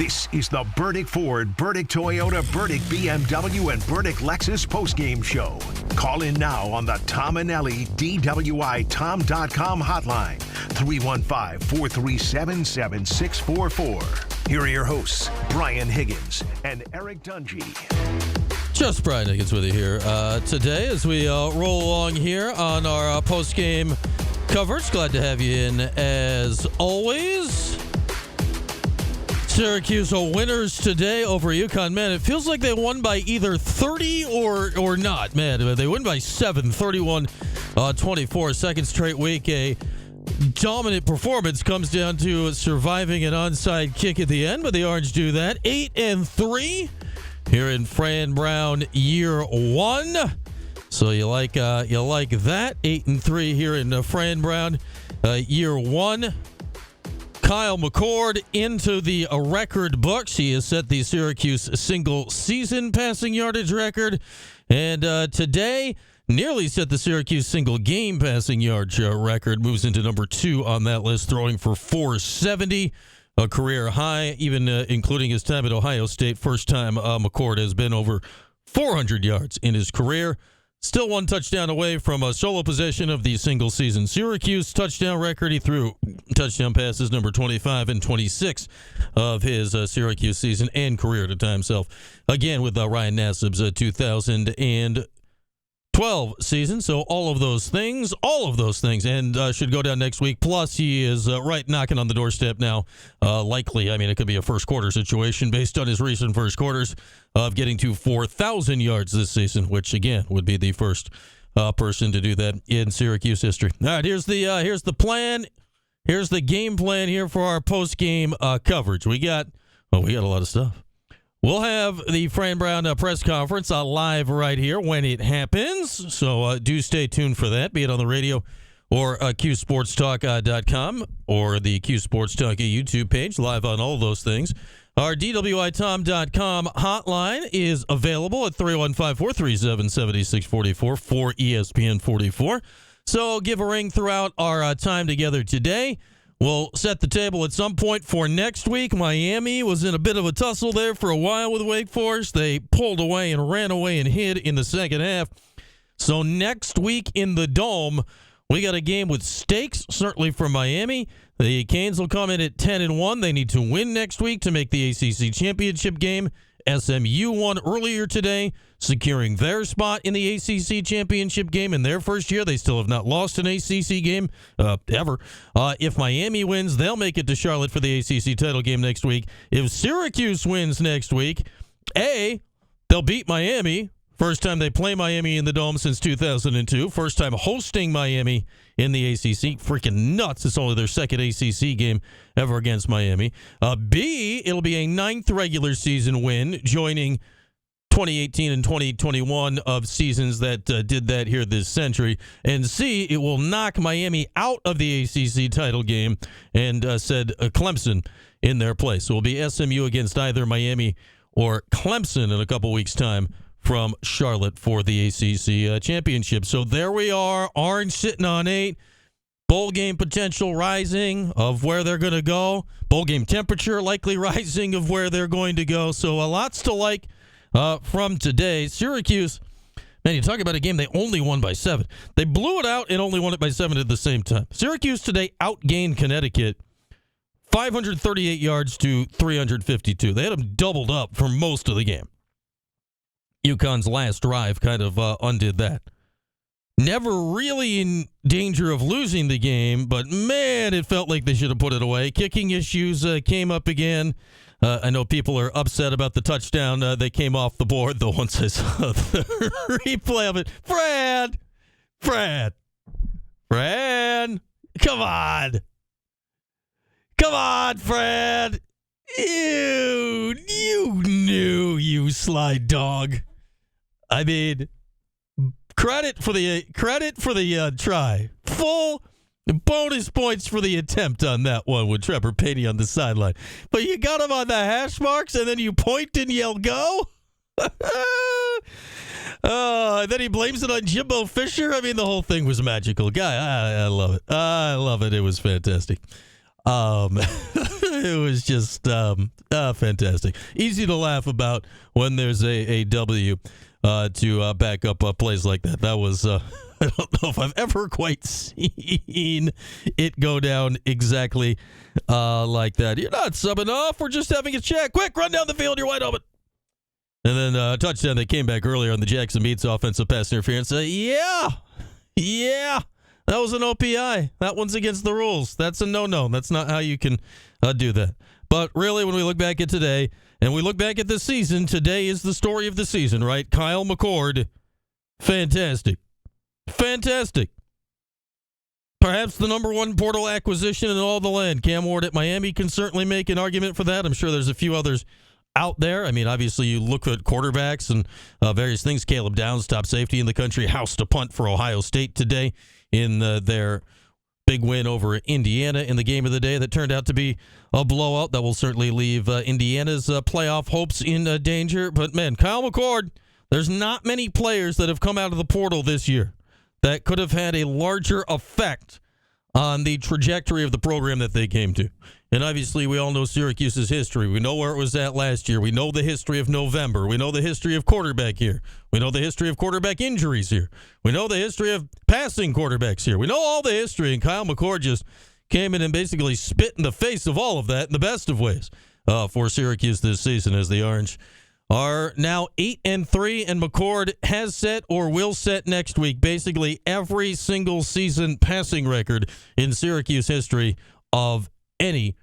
This is the Burdick Ford, Burdick Toyota, Burdick BMW, and Burdick Lexus postgame show. Call in now on the Tom and Ellie DWITom.com hotline, 315-437-7644. Here are your hosts, Brian Higgins and Eric Dungy. Just Brian Higgins with you here today as we roll along here on our post-game coverage. Glad to have you in as always. Syracuse are winners today over UConn. Man, it feels like they won by either 30 or not. Man, they win by 7, 31-24. Second straight week, a dominant performance comes down to surviving an onside kick at the end, but the Orange do that. 8-3 here in Fran Brown year one. So you like that. 8-3 here in Fran Brown year one. Kyle McCord into the record books. He has set the Syracuse single season passing yardage record, and today nearly set the Syracuse single game passing yardage record. Moves into number 2 on that list, throwing for 470, a career high, even including his time at Ohio State. First time McCord has been over 400 yards in his career. Still one touchdown away from a solo possession of the single-season Syracuse touchdown record. He threw touchdown passes number 25 and 26 of his Syracuse season and career to tie himself again with Ryan Nassib's 2012 season. So all of those things, and should go down next week. Plus, he is right knocking on the doorstep now. Likely, I mean, it could be a first-quarter situation based on his recent first quarters of getting to 4,000 yards this season, which, again, would be the first person to do that in Syracuse history. All right, here's the plan. Here's the game plan here for our post-game coverage. We got a lot of stuff. We'll have the Fran Brown press conference live right here when it happens, so do stay tuned for that, be it on the radio or CuseSportsTalk.com or the Cuse Sports Talk YouTube page, live on all those things. Our DWITom.com hotline is available at 315-437-7644 for ESPN 44. So give a ring throughout our time together today. We'll set the table at some point for next week. Miami was in a bit of a tussle there for a while with Wake Forest. They pulled away and ran away and hid in the second half. So next week in the Dome, we got a game with stakes, certainly for Miami. The Canes will come in at 10-1. They need to win next week to make the ACC championship game. SMU won earlier today, securing their spot in the ACC championship game in their first year. They still have not lost an ACC game ever. If Miami wins, they'll make it to Charlotte for the ACC title game next week. If Syracuse wins next week, they'll beat Miami. First time they play Miami in the Dome since 2002. First time hosting Miami in the ACC. Freaking nuts. It's only their second ACC game ever against Miami. B, it'll be a 9th regular season win, joining 2018 and 2021 of seasons that did that here this century. And C, it will knock Miami out of the ACC title game and said Clemson in their place. So it will be SMU against either Miami or Clemson in a couple weeks' time from Charlotte for the ACC championship. So there we are. Orange sitting on 8. Bowl game potential rising of where they're going to go. Bowl game temperature likely rising of where they're going to go. So lots to like from today. Syracuse, man, you talk about a game they only won by 7. They blew it out and only won it by 7 at the same time. Syracuse today outgained Connecticut 538 yards to 352. They had them doubled up for most of the game. UConn's last drive kind of undid that. Never really in danger of losing the game, but man, it felt like they should have put it away. Kicking issues came up again. I know people are upset about the touchdown that came off the board, though once I saw the replay of it. Fran, come on, Fran. You knew, you sly dog. I mean, credit for the try. Full bonus points for the attempt on that one with Trevor Payne on the sideline. But you got him on the hash marks, and then you point and yell, go? And then he blames it on Jimbo Fisher. I mean, the whole thing was magical. Guy, I love it. I love it. It was fantastic. It was just fantastic. Easy to laugh about when there's a W to back up plays like that. That was, I don't know if I've ever quite seen it go down exactly like that. You're not subbing off. We're just having a chat. Quick, run down the field. You're wide open. And then a touchdown that came back earlier on the Jackson Meats offensive pass interference. Yeah, that was an OPI. That one's against the rules. That's a no-no. That's not how you can do that. But really, when we look back at today, and we look back at this season, today is the story of the season, right? Kyle McCord, fantastic. Perhaps the number one portal acquisition in all the land. Cam Ward at Miami can certainly make an argument for that. I'm sure there's a few others out there. I mean, obviously, you look at quarterbacks and various things. Caleb Downs, top safety in the country, housed a punt for Ohio State today in their big win over Indiana in the game of the day that turned out to be a blowout. That will certainly leave Indiana's playoff hopes in danger. But, man, Kyle McCord, there's not many players that have come out of the portal this year that could have had a larger effect on the trajectory of the program that they came to. And obviously, we all know Syracuse's history. We know where it was at last year. We know the history of November. We know the history of quarterback here. We know the history of quarterback injuries here. We know the history of passing quarterbacks here. We know all the history, and Kyle McCord just came in and basically spit in the face of all of that in the best of ways for Syracuse this season, as the Orange are now 8-3, and McCord has set or will set next week basically every single season passing record in Syracuse history of any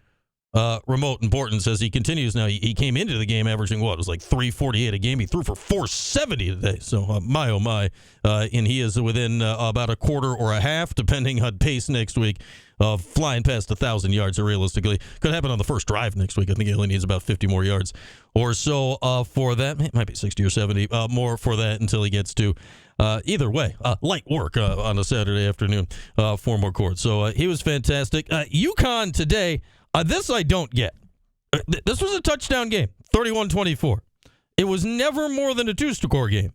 remote importance as he continues. Now, he came into the game averaging, it was like 348 a game. He threw for 470 today. So, my, oh, my. And he is within about a quarter or a half, depending on pace next week, of flying past 1,000 yards realistically. Could happen on the first drive next week. I think he only needs about 50 more yards or so for that. It might be 60 or 70 more for that until he gets to either way, light work on a Saturday afternoon for McCord. So he was fantastic. UConn today, this I don't get. This was a touchdown game, 31-24. It was never more than a two-score game.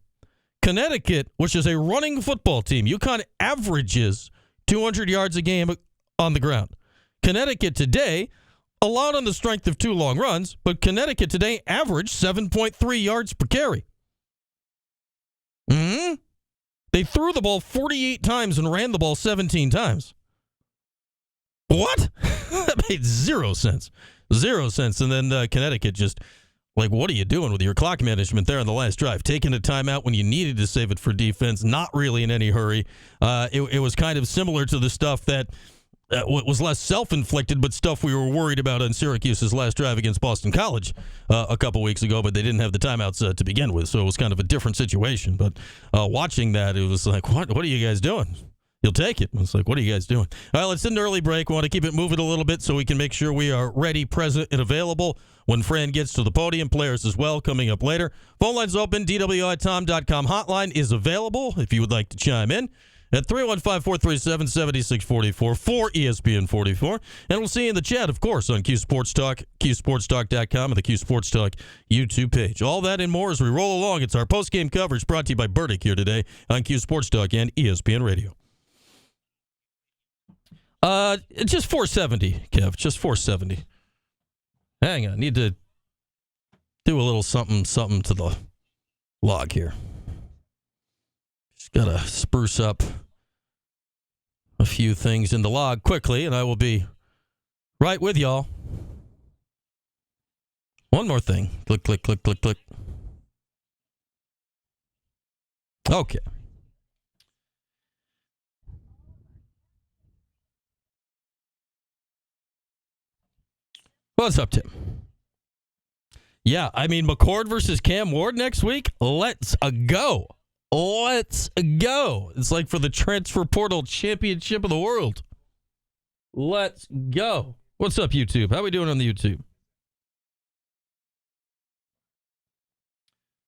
Connecticut, which is a running football team, UConn averages 200 yards a game on the ground. Connecticut today, a lot on the strength of two long runs, but Connecticut today averaged 7.3 yards per carry. They threw the ball 48 times and ran the ball 17 times. What? That made zero sense. And then Connecticut just, what are you doing with your clock management there on the last drive? Taking a timeout when you needed to save it for defense, not really in any hurry. It was kind of similar to the stuff that was less self-inflicted, but stuff we were worried about on Syracuse's last drive against Boston College a couple weeks ago, but they didn't have the timeouts to begin with, so it was kind of a different situation. But watching that, it was like, what are you guys doing? You'll take it. It's like, what are you guys doing? All right, let's hit an early break. We want to keep it moving a little bit so we can make sure we are ready, present, and available when Fran gets to the podium. Players as well coming up later. Phone line's open. DWITom.com hotline is available if you would like to chime in at 315-437-7644 for ESPN 44. And we'll see you in the chat, of course, on Cuse Sports Talk, CuseSportsTalk.com, and the Cuse Sports Talk YouTube page. All that and more as we roll along. It's our post-game coverage brought to you by Burdick here today on Cuse Sports Talk and ESPN Radio. Just 470, Kev. Just 470. Hang on. Need to do a little something to the log here. Just got to spruce up a few things in the log quickly, and I will be right with y'all. One more thing. Click, click, click, click, click. Okay. What's up, Tim? Yeah, I mean, McCord versus Cam Ward next week. Let's go. Let's go. It's like for the transfer portal championship of the world. Let's go. What's up, YouTube? How we doing on the YouTube?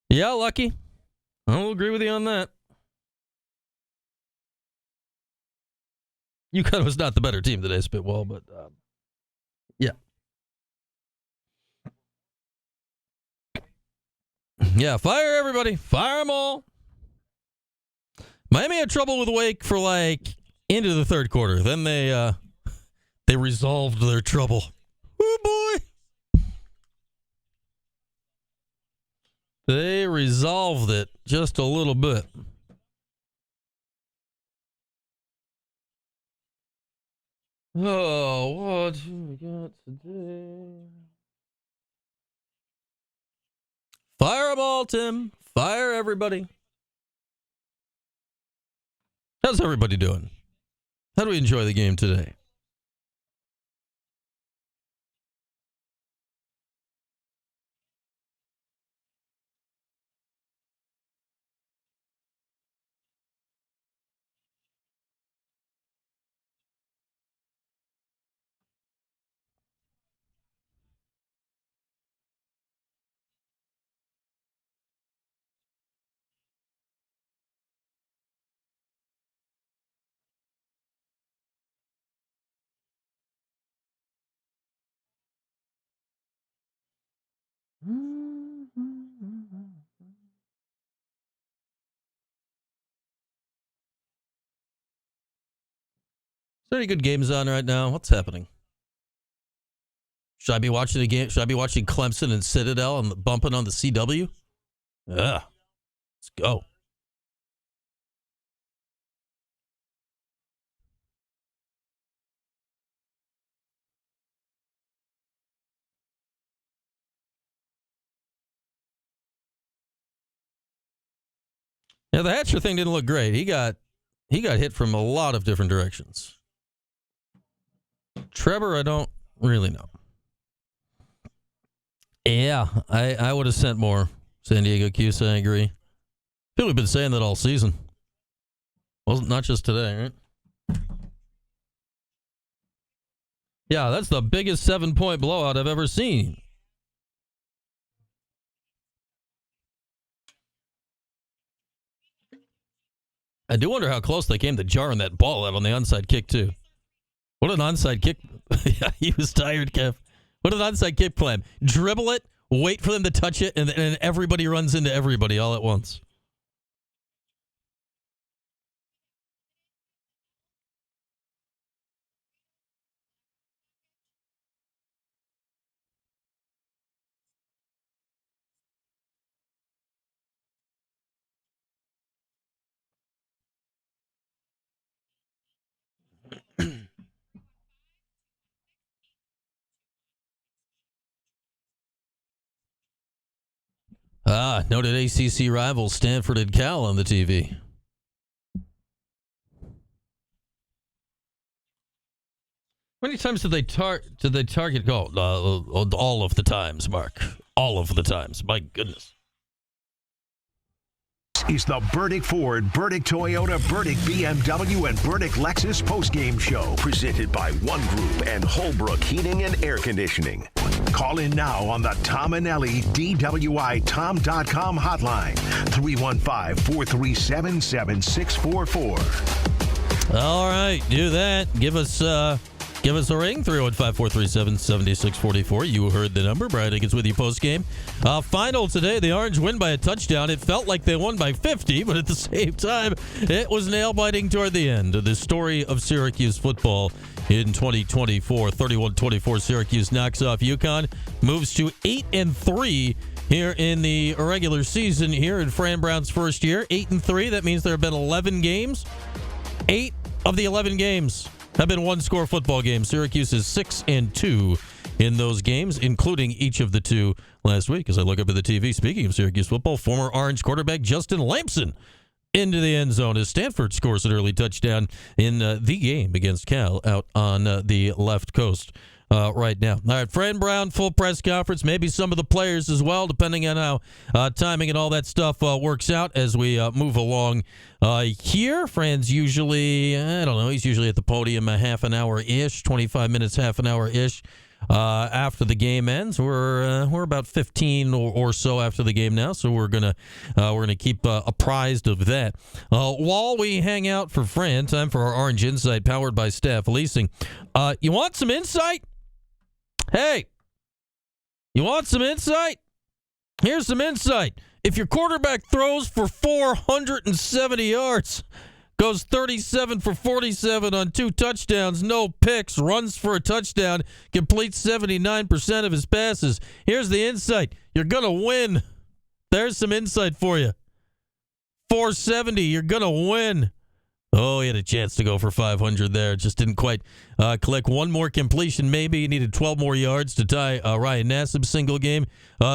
Yeah, Lucky. I'll agree with you on that. UConn was not the better team today, Spitwall, but yeah. Yeah, fire everybody. Fire them all. Miami had trouble with Wake for into the third quarter. Then they resolved their trouble. Oh, boy. They resolved it just a little bit. Oh, what do we got today? Fire 'em all, Tim. Fire everybody. How's everybody doing? How do we enjoy the game today? Is there any good games on right now? What's happening? Should I be watching the game? Should I be watching Clemson and Citadel and bumping on the CW? Yeah. Let's go. Yeah, the Hatcher thing didn't look great. He got hit from a lot of different directions. Trevor, I don't really know. Yeah, I would have sent more. San Diego Cuse, I agree. I feel we've been saying that all season. Well, not just today, right? Yeah, that's the biggest 7-point blowout I've ever seen. I do wonder how close they came to jarring that ball out on the onside kick, too. What an onside kick. Yeah, he was tired, Kev. What an onside kick plan. Dribble it, wait for them to touch it, and everybody runs into everybody all at once. Noted ACC rivals Stanford and Cal on the TV. How many times did they target goal? All of the times, Mark. All of the times. My goodness. Is the Burdick Ford, Burdick Toyota, Burdick BMW, and Burdick Lexus postgame show presented by One Group and Holbrook Heating and Air Conditioning. Call in now on the Tom and Ellie DWITom.com hotline, 315-437-7644. All right, do that. Give us a ring, 315-437-7644. You heard the number. Brian Higgins with you post-game. Final today, the Orange win by a touchdown. It felt like they won by 50, but at the same time, it was nail-biting toward the end. The story of Syracuse football in 2024. 31-24, Syracuse knocks off UConn, moves to 8-3 here in the regular season here in Fran Brown's first year. 8-3, that means there have been 11 games. 8 of the 11 games have been one-score football games. Syracuse is 6-2 in those games, including each of the 2 last week. As I look up at the TV, speaking of Syracuse football, former Orange quarterback Justin Lampson into the end zone as Stanford scores an early touchdown in the game against Cal out on the left coast right now. All right, Fran Brown, full press conference, maybe some of the players as well, depending on how timing and all that stuff works out as we move along here. Fran's usually, I don't know, he's usually at the podium a half an hour-ish, 25 minutes, half an hour-ish. After the game ends, we're about 15 or so after the game now, so we're gonna keep apprised of that. While we hang out for Fran, time for our Orange Insight, powered by Staff Leasing. You want some insight? Hey, you want some insight? Here's some insight. If your quarterback throws for 470 yards, goes 37 for 47 on 2 touchdowns, no picks, runs for a touchdown, completes 79% of his passes. Here's the insight. You're going to win. There's some insight for you. 470, you're going to win. Oh, he had a chance to go for 500 there. Just didn't quite click. One more completion, maybe. He needed 12 more yards to tie Ryan Nassib's single-game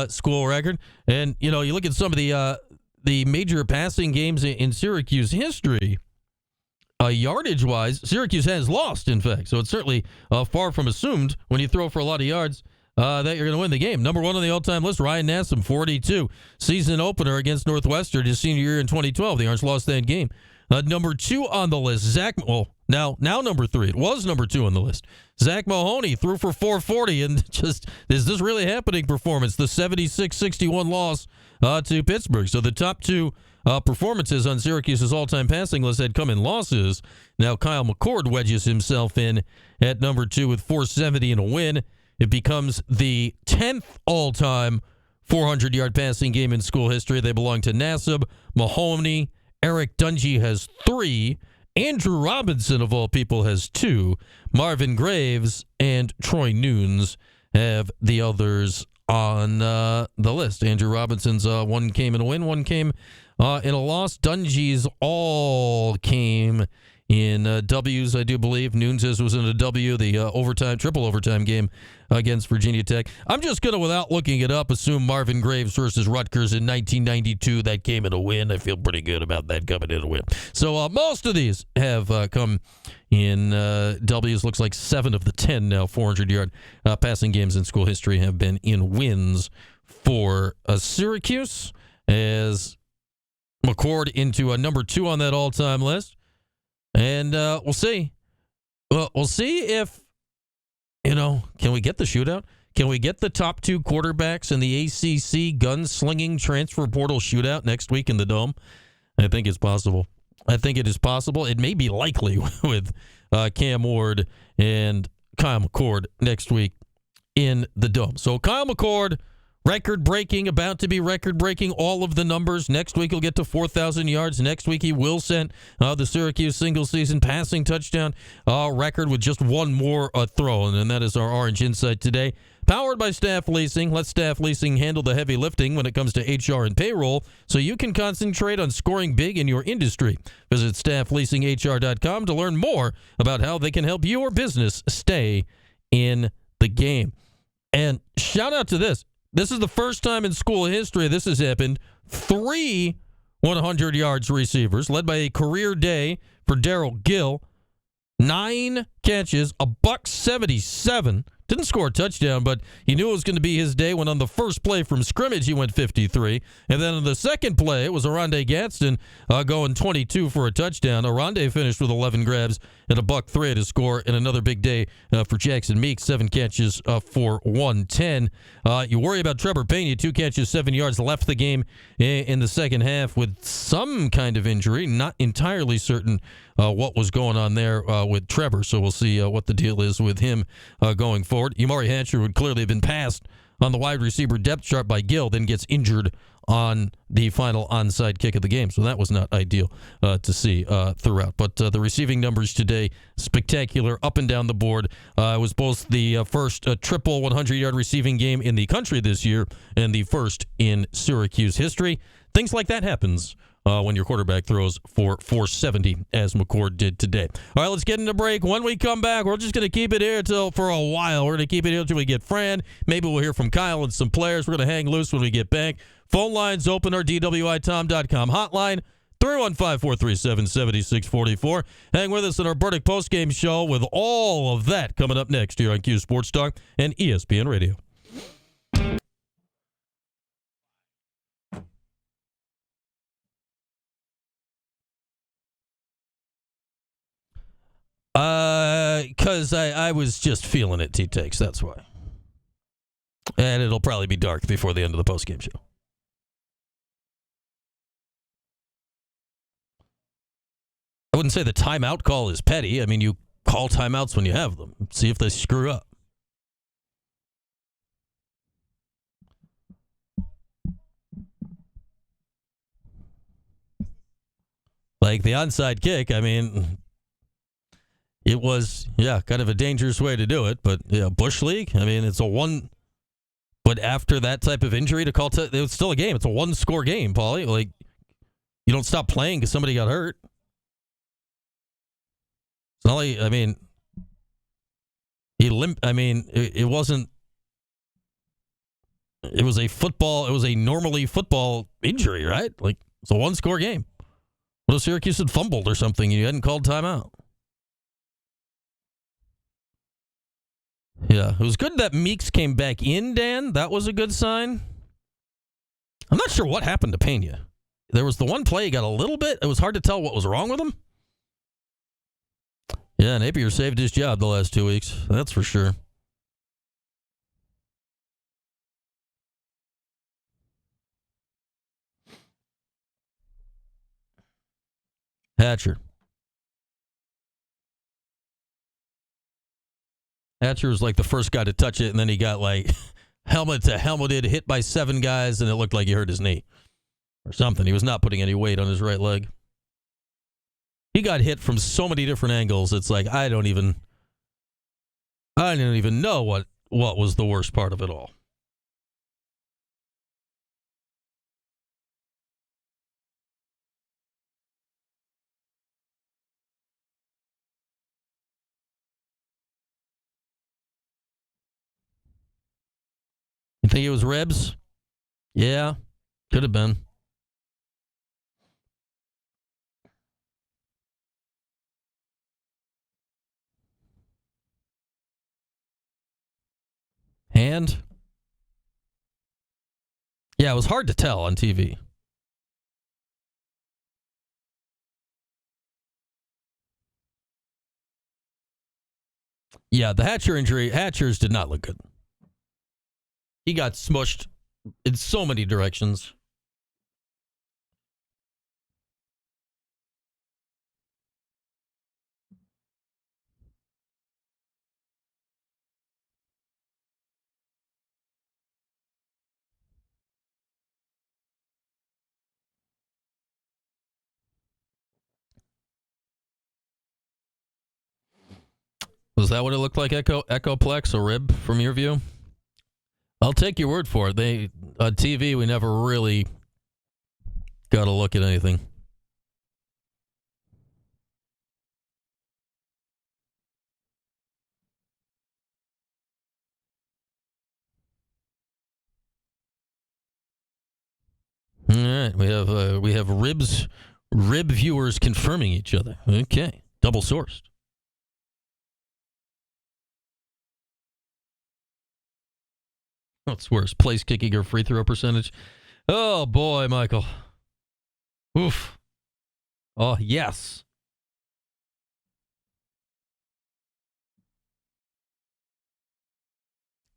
school record. And, you look at some of the major passing games in Syracuse history. Yardage-wise, Syracuse has lost, in fact. So it's certainly far from assumed when you throw for a lot of yards that you're going to win the game. Number one on the all-time list, Ryan Nassib, 42. Season opener against Northwestern his senior year in 2012. The Orange lost that game. Number two on the list, now number three. It was number two on the list. Zach Mahoney threw for 440, and just, is this really happening performance? The 76-61 loss to Pittsburgh. So the top two performances on Syracuse's all-time passing list had come in losses. Now Kyle McCord wedges himself in at number two with 470 and a win. It becomes the 10th all-time 400-yard passing game in school history. They belong to Nassib, Mahoney. Eric Dungy has 3. Andrew Robinson, of all people, has 2. Marvin Graves and Troy Nunes have the others on the list. Andrew Robinson's one came in a win, one came in a loss. Dungy's all came in W's, I do believe. Nunes' was in a W, the triple overtime game against Virginia Tech. I'm just going to, without looking it up, assume Marvin Graves versus Rutgers in 1992. That came in a win. I feel pretty good about that coming in a win. So most of these have come in W's. Looks like 7 of the 10 now 400-yard passing games in school history have been in wins for Syracuse, as McCord into number 2 on that all-time list. And we'll see. Well, we'll see if, can we get the shootout? Can we get the top 2 quarterbacks in the ACC gunslinging transfer portal shootout next week in the Dome? I think it's possible. I think it is possible. It may be likely with Cam Ward and Kyle McCord next week in the Dome. So Kyle McCord, record-breaking, about to be record-breaking all of the numbers. Next week he'll get to 4,000 yards. Next week he will set the Syracuse single-season passing touchdown record with just one more throw, and that is our Orange Insight today. Powered by Staff Leasing. Let Staff Leasing handle the heavy lifting when it comes to HR and payroll, so you can concentrate on scoring big in your industry. Visit staffleasinghr.com to learn more about how they can help your business stay in the game. And shout out to this. This is the first time in school history this has happened. 3 100 yards receivers, led by a career day for Darrell Gill. 9 catches, $177. Didn't score a touchdown, but he knew it was going to be his day when on the first play from scrimmage he went 53. And then on the second play, it was Aronde Gadsden going 22 for a touchdown. Aronde finished with 11 grabs and $103 to score, and another big day for Jackson Meeks, 7 catches for 110. You worry about Trevor Pena, 2 catches, 7 yards, left the game in the second half with some kind of injury. Not entirely certain what was going on there with Trevor, so we'll see what the deal is with him going forward. Umari Hatcher would clearly have been passed on the wide receiver depth chart by Gill, then gets injured on the final onside kick of the game. So that was not ideal to see throughout. But the receiving numbers today, spectacular, up and down the board. It was both the first triple 100-yard receiving game in the country this year and the first in Syracuse history. Things like that happens when your quarterback throws for 470, as McCord did today. All right, let's get into break. When we come back, we're just going to keep it here for a while. We're going to keep it here until we get Fran. Maybe we'll hear from Kyle and some players. We're going to hang loose when we get back. Phone lines open, our DWITom.com hotline, 315-437-7644. Hang with us in our Burdick postgame show with all of that coming up next here on Cuse Sports Talk and ESPN Radio. Because I was just feeling it, T-Takes. That's why. And it'll probably be dark before the end of the postgame show. I wouldn't say the timeout call is petty. I mean, you call timeouts when you have them. See if they screw up. Like the onside kick, I mean, it was, kind of a dangerous way to do it. But, Bush League, I mean, it's a one But after that type of injury, to call it was still a game. It's a one-score game, Paulie. Like, you don't stop playing because somebody got hurt. It's not like, I mean, it wasn't. It was a normally football injury, right? Like, it's a one-score game. What if Syracuse had fumbled or something and you hadn't called timeout? Yeah, it was good that Meeks came back in, Dan. That was a good sign. I'm not sure what happened to Pena. There was the one play he got a little bit. It was hard to tell what was wrong with him. Yeah, Napier saved his job the last 2 weeks. That's for sure. Hatcher was like the first guy to touch it, and then he got like helmet to helmeted, hit by 7 guys, and it looked like he hurt his knee or something. He was not putting any weight on his right leg. He got hit from so many different angles. It's like I don't even know what was the worst part of it all. You think it was ribs? Yeah, could have been. Hand? Yeah, it was hard to tell on TV. Yeah, the Hatcher's did not look good. He got smushed in so many directions. Was that what it looked like, Echoplex, a rib from your view? I'll take your word for it. On TV, we never really got a look at anything. All right, we have rib viewers confirming each other. Okay, double sourced. What's worse, place kicking or free throw percentage? Oh boy, Michael. Oof. Oh yes.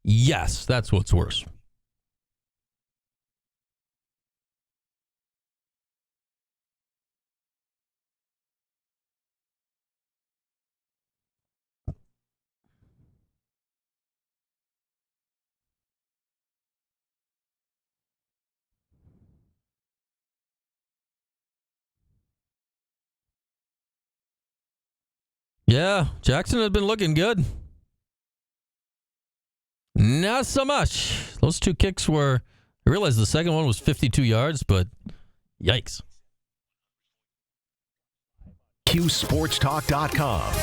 Yes, that's what's worse. Yeah, Jackson had been looking good. Not so much. Those 2 kicks were, I realized the second one was 52 yards, but yikes. CuseSportsTalk.com.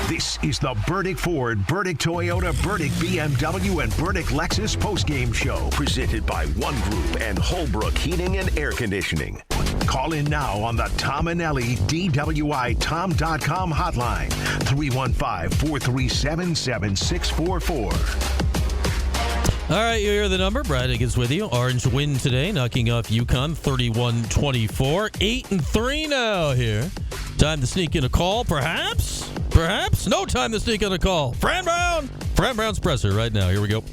This is the Burdick Ford, Burdick Toyota, Burdick BMW, and Burdick Lexus postgame show presented by One Group and Holbrook Heating and Air Conditioning. Call in now on the Tom and Ellie DWITom.com hotline, 315-437-7644. All right, you hear the number. Braddock is with you. Orange win today, knocking off UConn 31-24. 8-3 now here. Time to sneak in a call, perhaps? Perhaps? No time to sneak in a call. Fran Brown! Fran Brown's presser right now. Here we go.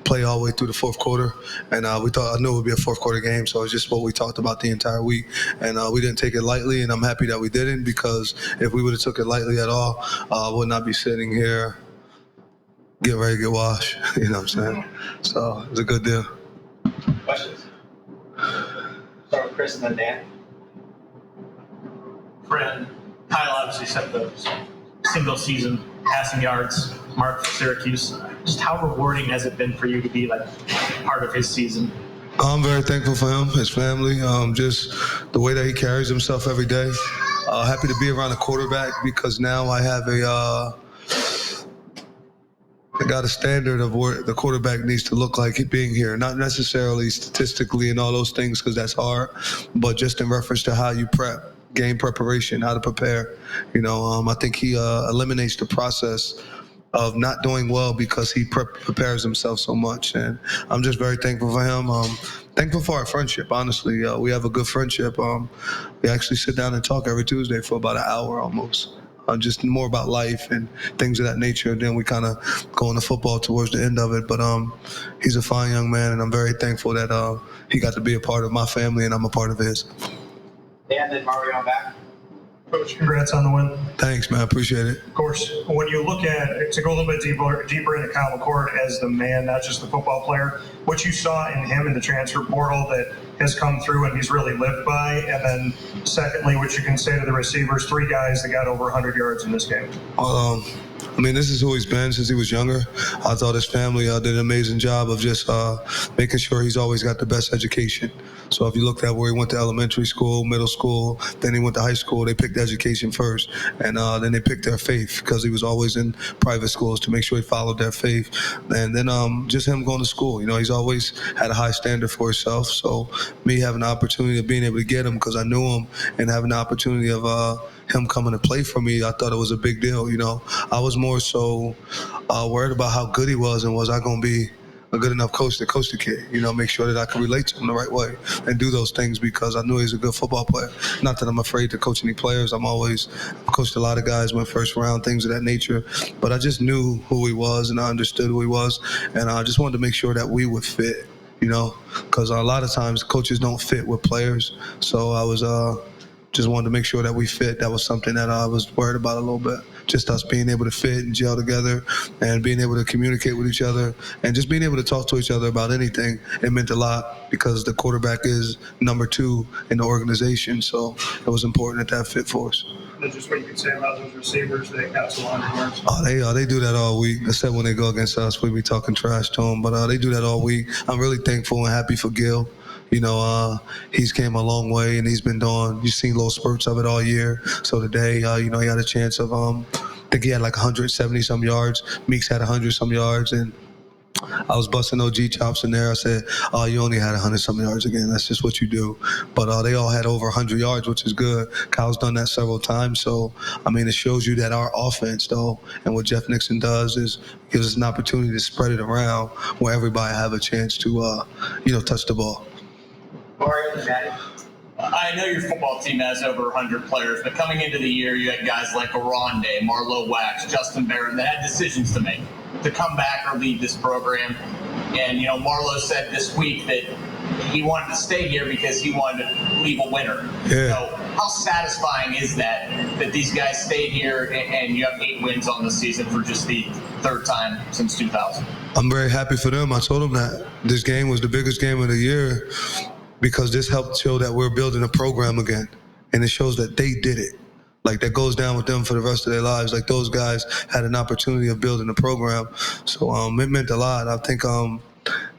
Play all the way through the fourth quarter, and I knew it would be a fourth quarter game, so it's just what we talked about the entire week, and we didn't take it lightly, and I'm happy that we didn't, because if we would have took it lightly at all, I would not be sitting here get ready to get washed. You know what I'm saying? So it's a good deal. Questions? Start with Chris and then Dan. Fred, Kyle obviously set the single season passing yards Mark from Syracuse. Just how rewarding has it been for you to be like part of his season? I'm very thankful for him, his family, just the way that he carries himself every day. Happy to be around a quarterback because now I have I got a standard of what the quarterback needs to look like being here. Not necessarily statistically and all those things because that's hard, but just in reference to how you prep, game preparation, how to prepare. I think he eliminates the process of not doing well because he prepares himself so much. And I'm just very thankful for him. Thankful for our friendship, honestly. We have a good friendship. We actually sit down and talk every Tuesday for about an hour almost. Just more about life and things of that nature. And then we kind of go into football towards the end of it. But he's a fine young man, and I'm very thankful that he got to be a part of my family and I'm a part of his. Dan, then Mario back. Coach, congrats on the win. Thanks, man. I appreciate it. Of course, when you look at, to go a little bit deeper into Kyle McCord as the man, not just the football player, what you saw in him in the transfer portal that has come through and he's really lived by, and then secondly, what you can say to the receivers, 3 guys that got over 100 yards in this game. This is who he's been since he was younger. I thought his family did an amazing job of just making sure he's always got the best education. So if you looked at where he went to elementary school, middle school, then he went to high school, they picked education first. And then they picked their faith because he was always in private schools to make sure he followed their faith. And then just him going to school. He's always had a high standard for himself. So me having the opportunity of being able to get him because I knew him and having the opportunity of him coming to play for me, I thought it was a big deal. I was more so worried about how good he was and was I going to be a good enough coach to coach the kid, make sure that I can relate to him the right way and do those things because I knew he's a good football player. Not that I'm afraid to coach any players. I've coached a lot of guys, went first round, things of that nature, but I just knew who he was and I understood who he was, and I just wanted to make sure that we would fit, because a lot of times coaches don't fit with players. So I was just wanted to make sure that we fit. That was something that I was worried about a little bit. Just us being able to fit and gel together and being able to communicate with each other and just being able to talk to each other about anything. It meant a lot because the quarterback is number 2 in the organization. So it was important that fit for us. That's just what you can say about those receivers that got to 100 yards. They do that all week, except when they go against us. We be talking trash to them, but they do that all week. I'm really thankful and happy for Gil. He's came a long way and he's been doing, you've seen little spurts of it all year. So today, he had a chance of, I think he had like 170 some yards. Meeks had 100 some yards, and I was busting OG chops in there. I said, you only had 100 some yards again. That's just what you do. But they all had over 100 yards, which is good. Kyle's done that several times. So, it shows you that our offense, though, and what Jeff Nixon does is gives us an opportunity to spread it around where everybody have a chance to, touch the ball. I know your football team has over 100 players, but coming into the year, you had guys like Aronde, Marlowe Wax, Justin Barron that had decisions to make to come back or leave this program. And, Marlowe said this week that he wanted to stay here because he wanted to leave a winner. Yeah. So how satisfying is that these guys stayed here and you have 8 wins on the season for just the 3rd time since 2000? I'm very happy for them. I told them that this game was the biggest game of the year, because this helped show that we're building a program again. And it shows that they did it. Like, that goes down with them for the rest of their lives. Like, those guys had an opportunity of building a program. So it meant a lot. I think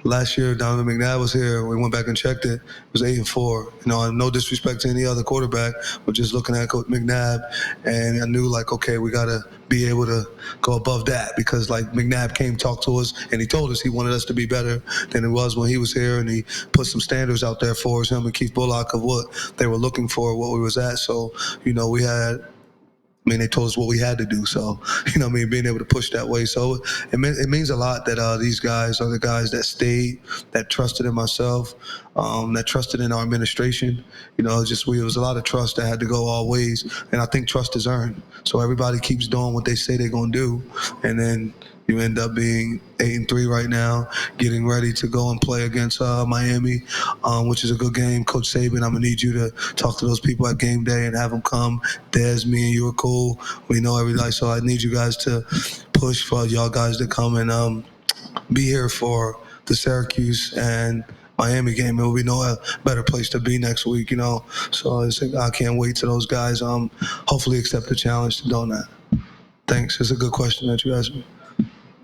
last year, Donovan McNabb was here. We went back and checked it. It was 8-4. No disrespect to any other quarterback, but just looking at Coach McNabb, and I knew, okay, we got to be able to go above that because, McNabb came talk to us, and he told us he wanted us to be better than it was when he was here, and he put some standards out there for us, him and Keith Bullock, of what they were looking for, what we was at. So, we had... they told us what we had to do. So, being able to push that way. So it means a lot that these guys are the guys that stayed, that trusted in myself, that trusted in our administration. It was a lot of trust that had to go all ways. And I think trust is earned. So everybody keeps doing what they say they're going to do. And then you end up being 8-3 right now, getting ready to go and play against Miami, which is a good game. Coach Saban, I'm going to need you to talk to those people at game day and have them come. Des, me and you are cool. We know everybody, so I need you guys to push for y'all guys to come and be here for the Syracuse and Miami game. It will be no better place to be next week, So I can't wait till those guys hopefully accept the challenge to do that. Thanks. It's a good question that you asked me.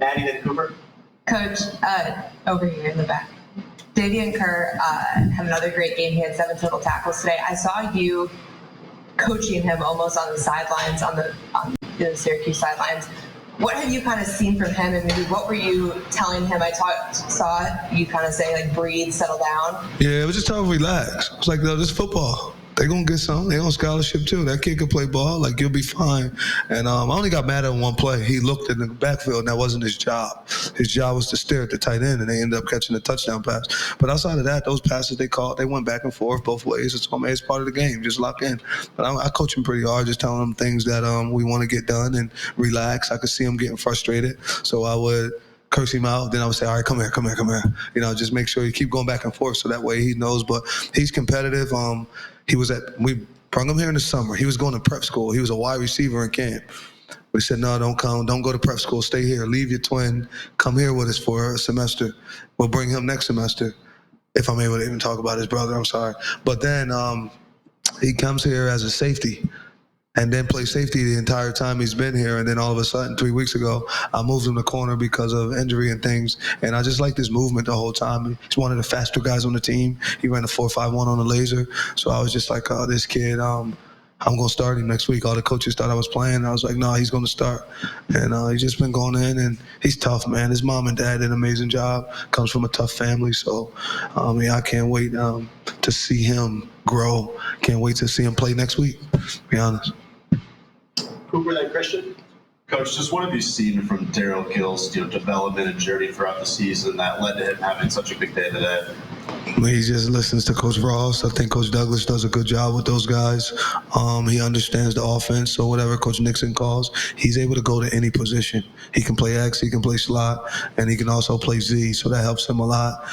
Maddie, then Cooper. Coach, over here in the back. Davian Kerr had another great game. He had 7 total tackles today. I saw you coaching him almost on the sidelines, on the Syracuse sidelines. What have you kind of seen from him, and maybe what were you telling him? I saw you kind of say, like, breathe, settle down. Yeah, it was just telling him relax. It's like, no, this is football. They gonna get something. They on scholarship too. That kid can play ball. Like, you'll be fine. And I only got mad at him one play. He looked in the backfield, and that wasn't his job. His job was to stare at the tight end, and they ended up catching a touchdown pass. But outside of that, those passes they caught, they went back and forth both ways. It's part of the game. Just lock in. But I coach him pretty hard, just telling him things that we want to get done and relax. I could see him getting frustrated, so I would curse him out. Then I would say, all right, come here. You know, just make sure you keep going back and forth, so that way he knows. But he's competitive. We brought him here in the summer. He was going to prep school. He was a wide receiver in camp. We said, no, don't come. Don't go to prep school. Stay here. Leave your twin. Come here with us for a semester. We'll bring him next semester. If I'm able to even talk about his brother, I'm sorry. But then he comes here as a safety and then plays safety the entire time he's been here. And then all of a sudden, 3 weeks ago, I moved him to corner because of injury and things. And I just like this movement the whole time. He's one of the faster guys on the team. He ran a 4.51 on the laser. So I was just like, oh, this kid, I'm going to start him next week. All the coaches thought I was playing. I was like, no, he's going to start. And he's just been going in, and he's tough, man. His mom and dad did an amazing job. Comes from a tough family. So, I can't wait to see him grow. Can't wait to see him play next week, to be honest. Cooper, then Christian. Coach, just what have you seen from Daryl Gill's development and journey throughout the season that led to him having such a big day today? He just listens to Coach Ross. I think Coach Douglas does a good job with those guys. He understands the offense, so whatever Coach Nixon calls, he's able to go to any position. He can play X, he can play slot, and he can also play Z, so that helps him a lot.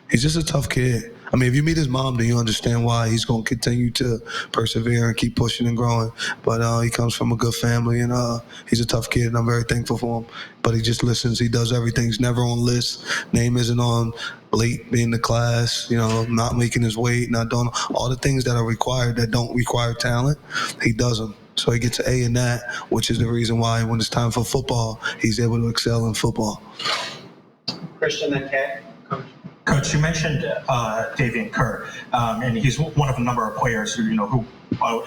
He's just a tough kid. I mean, if you meet his mom, then you understand why he's going to continue to persevere and keep pushing and growing. But he comes from a good family, and he's a tough kid, and I'm very thankful for him. But he just listens. He does everything. He's never on lists. Name isn't on late being to class, not making his weight, not doing all the things that are required that don't require talent. He does them. So he gets an A in that, which is the reason why when it's time for football, he's able to excel in football. Christian, then Kay. Coach, you mentioned Davian Kerr, and he's one of a number of players who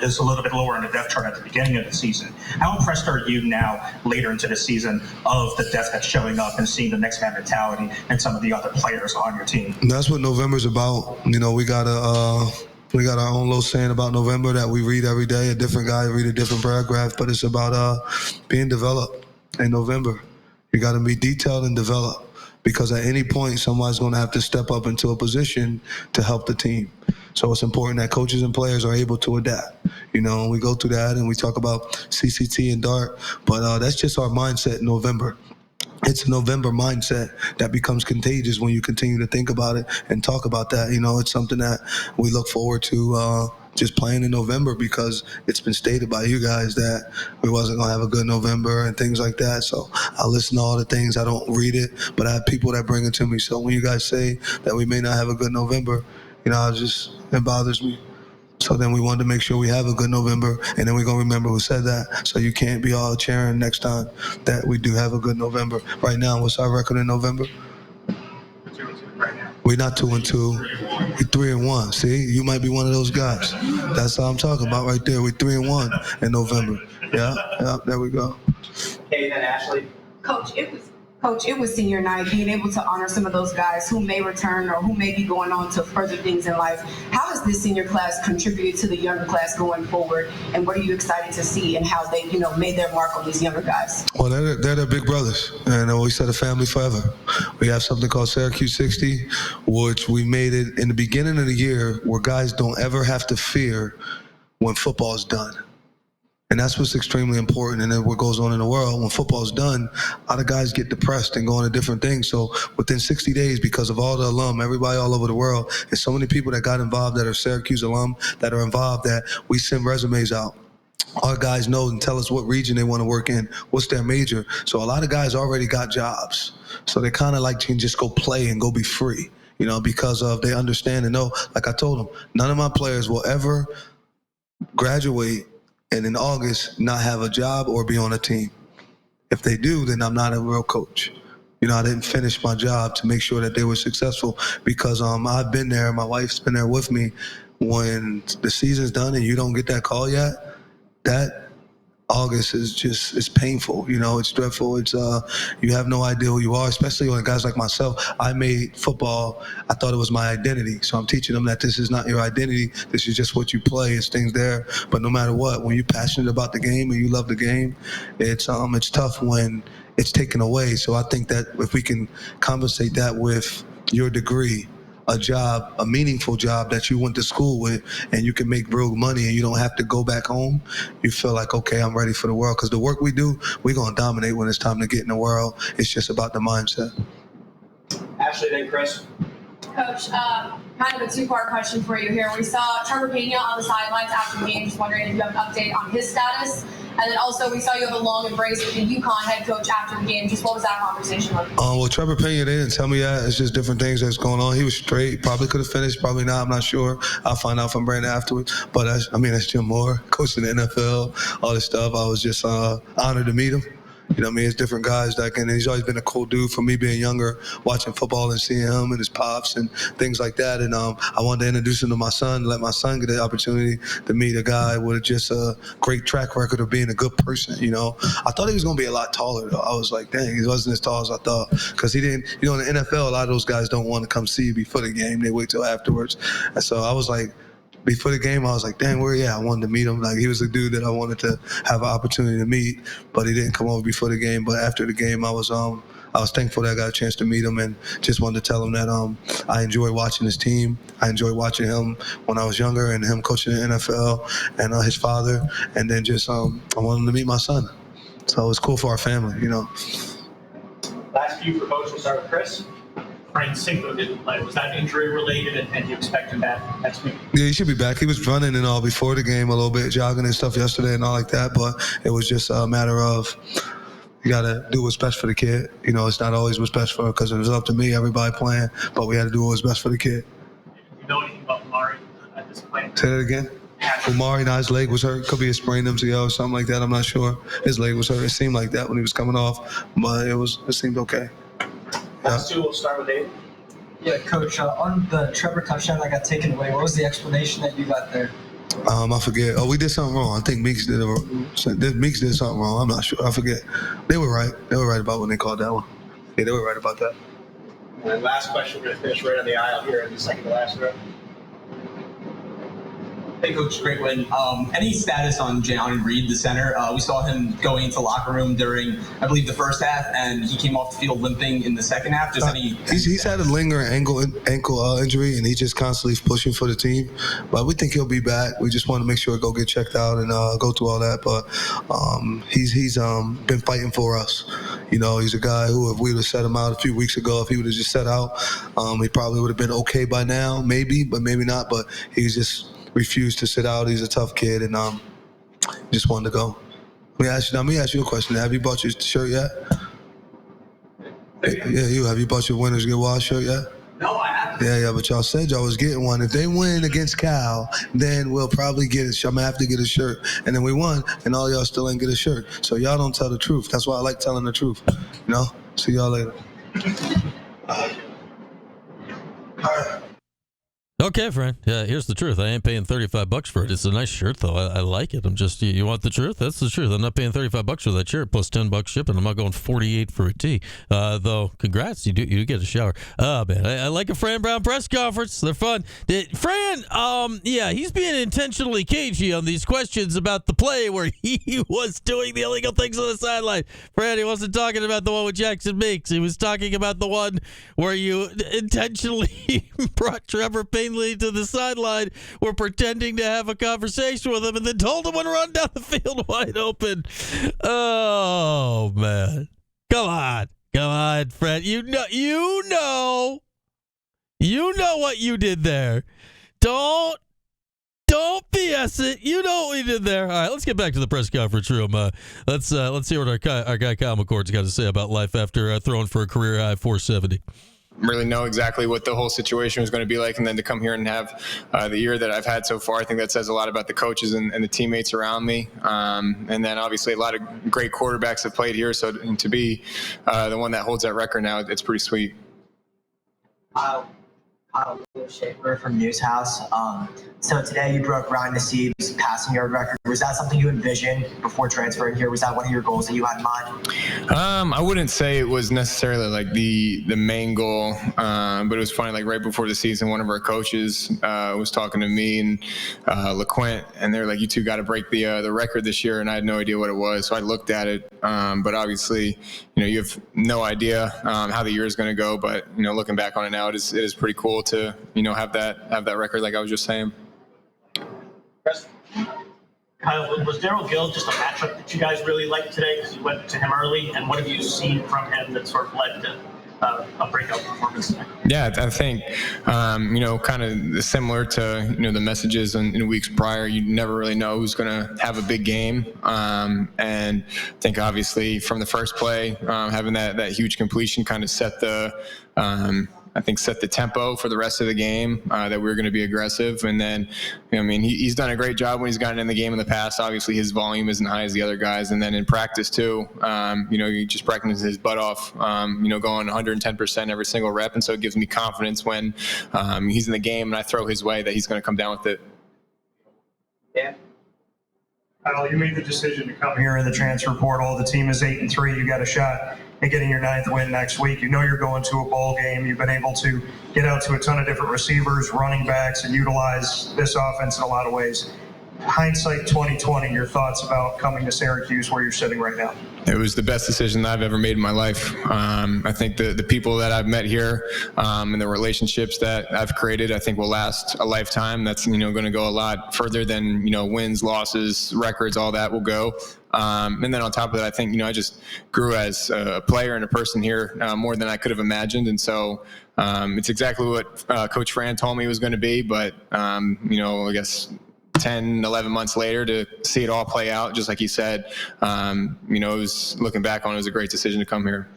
is a little bit lower on the depth chart at the beginning of the season. How impressed are you now, later into the season, of the depth that's showing up and seeing the next man mentality and some of the other players on your team? That's what November's about. We got our own little saying about November that we read every day. A different guy read a different paragraph, but it's about being developed in November. You got to be detailed and developed, because at any point, somebody's going to have to step up into a position to help the team. So it's important that coaches and players are able to adapt. We go through that, and we talk about CCT and DART, but that's just our mindset in November. It's a November mindset that becomes contagious when you continue to think about it and talk about that. It's something that we look forward to just playing in November, because it's been stated by you guys that we wasn't going to have a good November and things like that. So I listen to all the things. I don't read it, but I have people that bring it to me. So when you guys say that we may not have a good November, it bothers me. So then we wanted to make sure we have a good November, and then we're going to remember who said that. So you can't be all cheering next time that we do have a good November. Right now, what's our record in November? We're not 2-2. We're 3-1. See, you might be one of those guys. That's all I'm talking about right there. We're 3-1 in November. Yeah, there we go. Okay, then Ashley. Coach, it was senior night, being able to honor some of those guys who may return or who may be going on to further things in life. How has this senior class contributed to the younger class going forward, and what are you excited to see and how they, made their mark on these younger guys? Well, they're their big brothers, and we said a family forever. We have something called Syracuse-60, which we made it in the beginning of the year where guys don't ever have to fear when football's done. And that's what's extremely important. And then what goes on in the world, when football's done, a lot of guys get depressed and go into different things. So within 60 days, because of all the alum, everybody all over the world, and so many people that got involved that are Syracuse alum that are involved, that we send resumes out. Our guys know and tell us what region they want to work in, what's their major. So a lot of guys already got jobs. So they kind of like can just go play and go be free, because of they understand and know. Like I told them, none of my players will ever graduate and in August not have a job or be on a team. If they do, then I'm not a real coach. I didn't finish my job to make sure that they were successful because I've been there. My wife's been there with me. When the season's done and you don't get that call yet, that August it's painful. It's dreadful. It's you have no idea who you are, especially when guys like myself. I made football, I thought it was my identity. So I'm teaching them that this is not your identity. This is just what you play. It's things there. But no matter what, when you're passionate about the game and you love the game, it's tough when it's taken away. So I think that if we can compensate that with your degree, a job, a meaningful job that you went to school with, and you can make real money and you don't have to go back home, you feel like, okay, I'm ready for the world. Because the work we do, we're going to dominate when it's time to get in the world. It's just about the mindset. Ashley, then Chris. Coach, kind of a two-part question for you here. We saw Trevor Pena on the sidelines after the game. Just wondering if you have an update on his status. And then also, we saw you have a long embrace with the UConn head coach after the game. Just what was that conversation like? Well, Trevor Pena, they didn't tell me that. It's just different things that's going on. He was straight. Probably could have finished. Probably not. I'm not sure. I'll find out from Brandon afterwards. But, that's Jim Moore, coaching the NFL, all this stuff. I was just honored to meet him. It's different guys and he's always been a cool dude for me being younger, watching football and seeing him and his pops and things like that. And I wanted to introduce him to my son, let my son get the opportunity to meet a guy with just a great track record of being a good person. I thought he was going to be a lot taller, though. I was like, dang, he wasn't as tall as I thought. Because he didn't, in the NFL, a lot of those guys don't want to come see you before the game. They wait till afterwards. And so I was like, before the game, I was like, dang, where he at? I wanted to meet him. Like, he was a dude that I wanted to have an opportunity to meet, but he didn't come over before the game. But after the game, I was thankful that I got a chance to meet him and just wanted to tell him that I enjoy watching his team. I enjoyed watching him when I was younger and him coaching the NFL and his father. And then just I wanted him to meet my son. So it was cool for our family, Last few for Coach. We'll start with Chris. Frank Cinco didn't play. Was that injury related, and you expect him back next week? Yeah, he should be back. He was running and all before the game a little bit, jogging and stuff yesterday and all like that. But it was just a matter of you got to do what's best for the kid. It's not always what's best for her because it was up to me, everybody playing. But we had to do what was best for the kid. Do you know anything about Mari at this point? Say that again? Omari, his leg was hurt. Could be a sprained MCL or something like that. I'm not sure. His leg was hurt. It seemed like that when he was coming off. But it seemed okay. Last two, we'll start with Dave. Yeah, Coach, on the Trevor touchdown that got taken away, what was the explanation that you got there? I forget. Oh, we did something wrong. I think Meeks did something wrong. I'm not sure. I forget. They were right. They were right about when they called that one. Yeah, they were right about that. And then last question, we're going to finish right on the aisle here in the second to last row. Hey, Coach, great win. Any status on Jayron Reed, the center? We saw him going into the locker room during, I believe, the first half, and he came off the field limping in the second half. He's had a lingering ankle injury, and he's just constantly pushing for the team. But we think he'll be back. We just want to make sure go get checked out and go through all that. But he's been fighting for us. He's a guy who, if we would have set him out a few weeks ago, if he would have just set out, he probably would have been okay by now, maybe, but maybe not. But he's just refused to sit out. He's a tough kid, and just wanted to go. Let me ask you a question. Have you bought your shirt yet? Yeah, have you bought your Winners Get Wild shirt yet? No, I haven't. Yeah, but y'all said y'all was getting one. If they win against Cal, then we'll probably get it. I'm gonna have to get a shirt. And then we won, and all y'all still ain't get a shirt. So y'all don't tell the truth. That's why I like telling the truth. See y'all later. All right. Okay, friend. Yeah, here's the truth. I ain't paying $35 for it. It's a nice shirt, though. I like it. I'm just, you want the truth? That's the truth. I'm not paying $35 for that shirt plus $10 shipping. I'm not going $48 for a tee. Though, congrats, you do get a shower. Oh man, I like a Fran Brown press conference. They're fun. Fran, he's being intentionally cagey on these questions about the play where he was doing the illegal things on the sideline. Fran, he wasn't talking about the one with Jackson Meeks. He was talking about the one where you intentionally brought Trevor Pena to the sideline, were pretending to have a conversation with him, and then told him to run down the field wide open. Oh man, come on, Fred. You know what you did there. Don't BS it. You know what we did there. All right, let's get back to the press conference room. Let's hear what our guy Kyle McCord's got to say about life after throwing for a career high 470. really know exactly what the whole situation was going to be like, and then to come here and have the year that I've had so far, I think that says a lot about the coaches and the teammates around me. And then obviously a lot of great quarterbacks have played here, so to be the one that holds that record now, it's pretty sweet. Schaefer from Newshouse. So today you broke Ryan Nassib's passing yard record. Was that something you envisioned before transferring here? Was that one of your goals that you had in mind? I wouldn't say it was necessarily like the main goal, but it was funny. Like right before the season, one of our coaches was talking to me and LeQuint, and they're like, "You two got to break the record this year," and I had no idea what it was. So I looked at it, but obviously, you have no idea how the year is going to go. But looking back on it now, it is pretty cool to have that record, like I was just saying. Kyle, was Daryl Gill just a matchup that you guys really liked today because you went to him early? And what have you seen from him that sort of led to a breakout performance today? Yeah, I think, kind of similar to, the messages in weeks prior, you never really know who's going to have a big game. And I think obviously from the first play, having that huge completion kind of set the tempo for the rest of the game, that we were going to be aggressive. And then, he's done a great job when he's gotten in the game in the past. Obviously, his volume isn't high as the other guys. And then in practice, too, he just practices his butt off, going 110% every single rep. And so it gives me confidence when he's in the game and I throw his way that he's going to come down with it. Yeah. Kyle, you made the decision to come here in the transfer portal. The team is 8-3. You got a shot at getting your 9th win next week. You're going to a bowl game. You've been able to get out to a ton of different receivers, running backs, and utilize this offense in a lot of ways. Hindsight 2020, your thoughts about coming to Syracuse where you're sitting right now? It was the best decision I've ever made in my life. I think the people that I've met here and the relationships that I've created, I think will last a lifetime. That's, going to go a lot further than, wins, losses, records, all that will go. And then on top of that, I think, I just grew as a player and a person here more than I could have imagined. And so it's exactly what Coach Fran told me it was going to be. But, I guess 10, 11 months later to see it all play out, just like he said, it was, looking back on it, was a great decision to come here.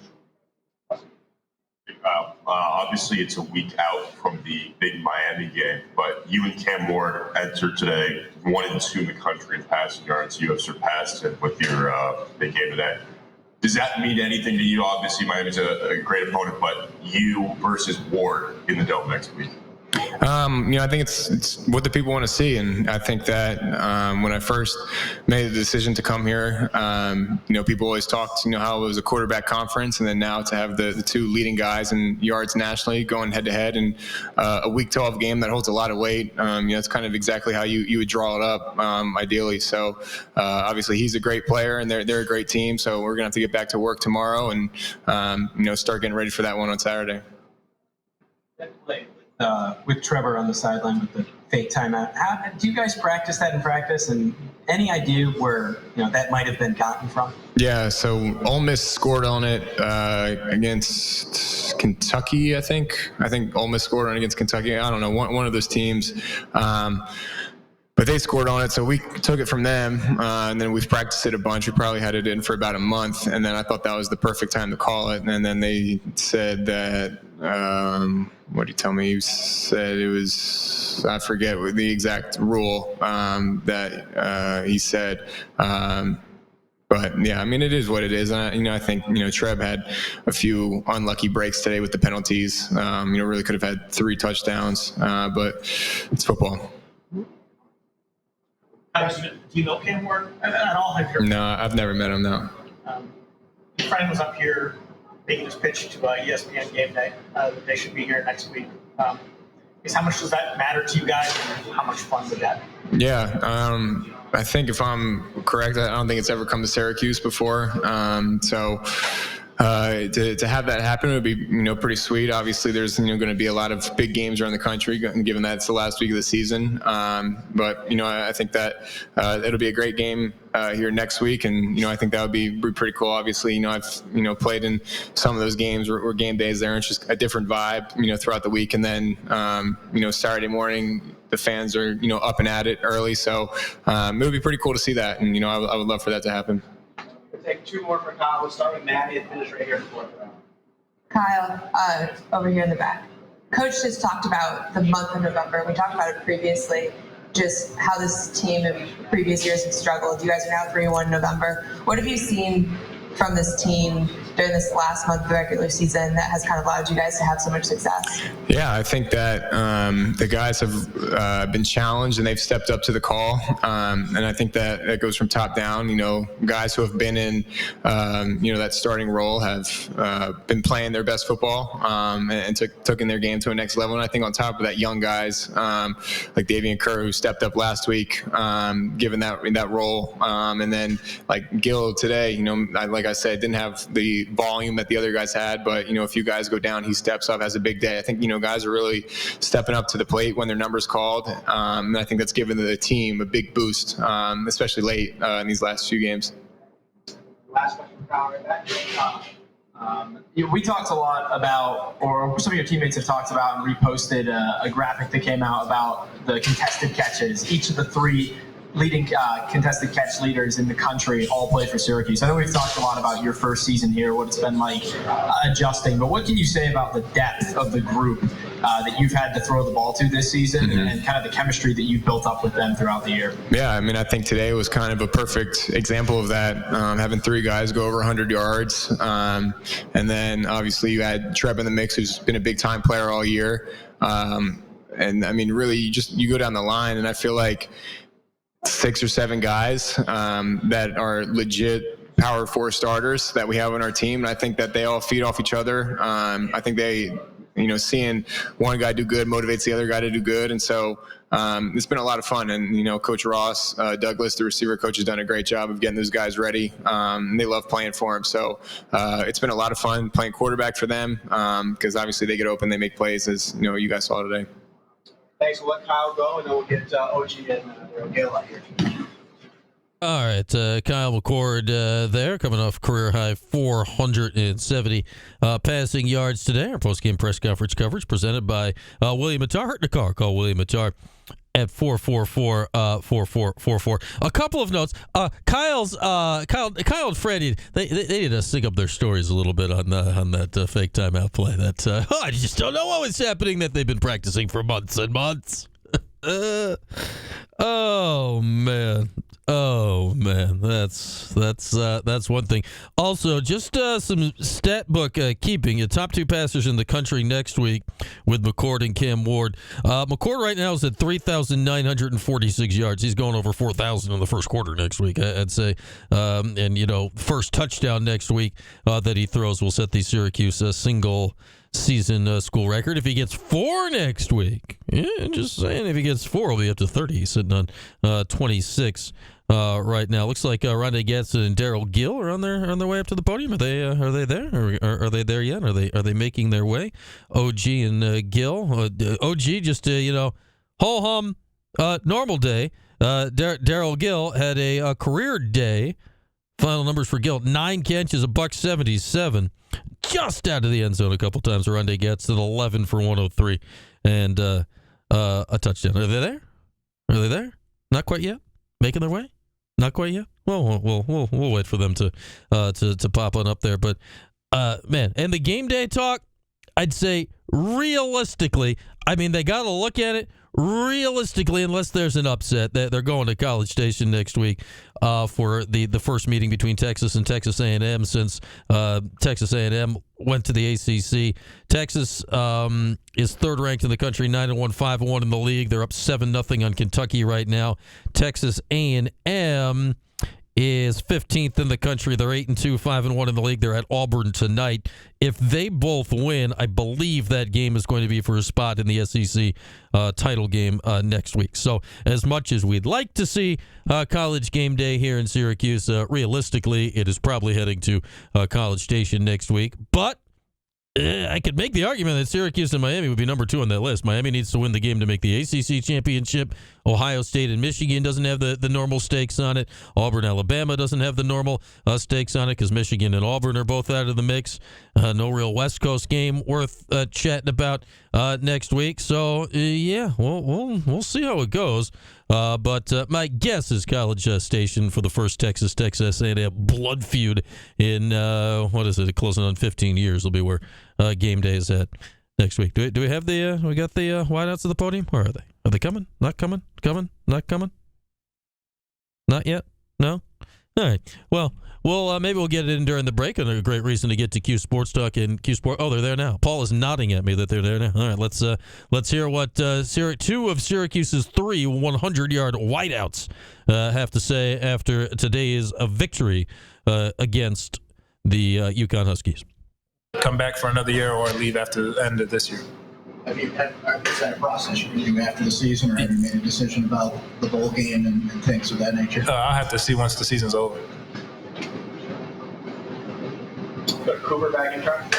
Obviously, it's a week out from the big Miami game, but you and Cam Ward entered today 1 and 2 in the country in passing yards. You have surpassed him with your big game today. Does that mean anything to you? Obviously, Miami's a great opponent, but you versus Ward in the Dome next week. I think it's what the people want to see. And I think that when I first made the decision to come here, people always talked, how it was a quarterback conference. And then now to have the two leading guys in yards nationally going head to head in a Week 12 game that holds a lot of weight. It's kind of exactly how you would draw it up ideally. So obviously he's a great player and they're a great team. So we're going to have to get back to work tomorrow and, start getting ready for that one on Saturday. With Trevor on the sideline with the fake timeout. Do you guys practice that in practice? And any idea where that might have been gotten from? Yeah, so Ole Miss scored on it against Kentucky, I think. I think Ole Miss scored on it against Kentucky. I don't know, one of those teams. But they scored on it, so we took it from them, and then we've practiced it a bunch. We probably had it in for about a month, and then I thought that was the perfect time to call it. And then they said that, what did he tell me? He said it was, I forget the exact rule that he said. But yeah, it is what it is. And I think, Trev had a few unlucky breaks today with the penalties. Really could have had 3 touchdowns, but it's football. Do you know Cam Ward at all? No, I've never met him, no. Fran was up here making his pitch to ESPN Game Day. They should be here next week. How much does that matter to you guys, and how much fun would that be? Yeah, I think if I'm correct, I don't think it's ever come to Syracuse before. To have that happen would be, pretty sweet. Obviously, there's, going to be a lot of big games around the country, given that it's the last week of the season. But, I think that it'll be a great game here next week. And, I think that would be pretty cool. Obviously, I've, played in some of those games where game days there. And it's just a different vibe, throughout the week. And then, Saturday morning, the fans are, up and at it early. So it would be pretty cool to see that. And, I would love for that to happen. We'll take 2 more for Kyle. We'll start with Maddie and finish right here in the 4th round. Kyle, over here in the back. Coach just talked about the month of November. We talked about it previously, just how this team in previous years have struggled. You guys are now 3-1 in November. What have you seen from this team during this last month of the regular season that has kind of allowed you guys to have so much success? Yeah, I think that the guys have been challenged and they've stepped up to the call. And I think that goes from top down. You know, guys who have been in, that starting role have been playing their best football and taking their game to a next level. And I think on top of that, young guys like Davian Kerr, who stepped up last week, given that role. And then like Gil today, like I said, didn't have the volume that the other guys had, but a few guys go down, he steps up, has a big day. I think guys are really stepping up to the plate when their number's called, and I think that's given the team a big boost, especially late in these last few games. Last question for Kyle right back. We talked a lot about, or some of your teammates have talked about and reposted a graphic that came out about the contested catches. Each of the three leading contested catch leaders in the country all play for Syracuse. I know we've talked a lot about your first season here, what it's been like adjusting, but what can you say about the depth of the group that you've had to throw the ball to this season and kind of the chemistry that you've built up with them throughout the year? Yeah, I mean, I think today was kind of a perfect example of that, having three guys go over 100 yards. And then obviously you had Trev in the mix, who's been a big-time player all year. And I mean, really, you go down the line, and I feel like 6 or 7 guys that are legit power 4 starters that we have on our team. And I think that they all feed off each other. I think they, seeing one guy do good motivates the other guy to do good. And so it's been a lot of fun. And, Coach Ross, Douglas, the receiver coach, has done a great job of getting those guys ready. And they love playing for him. So it's been a lot of fun playing quarterback for them because obviously they get open, they make plays, as you guys saw today. Thanks. We'll let Kyle go, and then we'll get OG and Gale out here. All right, Kyle McCord there, coming off career-high 470 passing yards today. Our post-game press conference coverage presented by William Attar. Hurt in the car. Call William Attar at 444-4444. A couple of notes. Kyle and Freddie, they need to sync up their stories a little bit on that fake timeout play. That I just don't know what was happening that they've been practicing for months and months. Oh man, that's one thing. Also, just some stat book keeping. The top 2 passers in the country next week with McCord and Cam Ward. McCord right now is at 3,946 yards. He's going over 4,000 in the first quarter next week, I'd say. And first touchdown next week that he throws will set the Syracuse single season school record. If he gets 4 next week, just saying, if he gets 4, he'll be up to 30. He's sitting on 26 right now. Looks like Rondé Gatson and Daryl Gill are on their way up to the podium. Are they there? Or are they there yet? Are they making their way? OG and Gill. OG just ho hum normal day. Daryl Gill had a career day. Final numbers for Gill: 9 catches, $177. Just out of the end zone a couple times. Rondé Gatson 11 for 103 and a touchdown. Are they there? Are they there? Not quite yet. Making their way? Not quite yet. Well, we'll wait for them to pop on up there. But man, and the game day talk, I'd say realistically, I mean, they got to look at it realistically, unless there's an upset. They're going to College Station next week for the first meeting between Texas and Texas A&M since Texas A&M went to the ACC. Texas is third ranked in the country, 9-1, 5-1 in the league. They're up 7-0 on Kentucky right now. Texas A&M is 15th in the country. They're 8-2, 5-1 in the league. They're at Auburn tonight. If they both win, I believe that game is going to be for a spot in the SEC title game next week. So as much as we'd like to see College Game Day here in Syracuse, realistically, it is probably heading to College Station next week. But I could make the argument that Syracuse and Miami would be number 2 on that list. Miami needs to win the game to make the ACC championship. Ohio State and Michigan doesn't have the normal stakes on it. Auburn, Alabama doesn't have the normal stakes on it because Michigan and Auburn are both out of the mix. No real West Coast game worth chatting about next week. So yeah, we'll see how it goes. But my guess is College Station for the first Texas A&M blood feud in what is it? Closing on 15 years will be where game day is at next week. Do we have we got the wideouts at the podium? Where are they? Are they coming? Not coming? Coming? Not coming? Not yet? No? All right. Well, maybe we'll get it in during the break, and a great reason to get to Cuse Sports Talk and Cuse Sport. Oh, they're there now. Paul is nodding at me that they're there now. All right, let's hear what two of Syracuse's 3 100-yard wideouts have to say after today's victory against the UConn Huskies. Come back for another year or leave after the end of this year. Have you had a process for you after the season, or have you made a decision about the bowl game and things of that nature? I'll have to see once the season's over. Put Cooper back in track.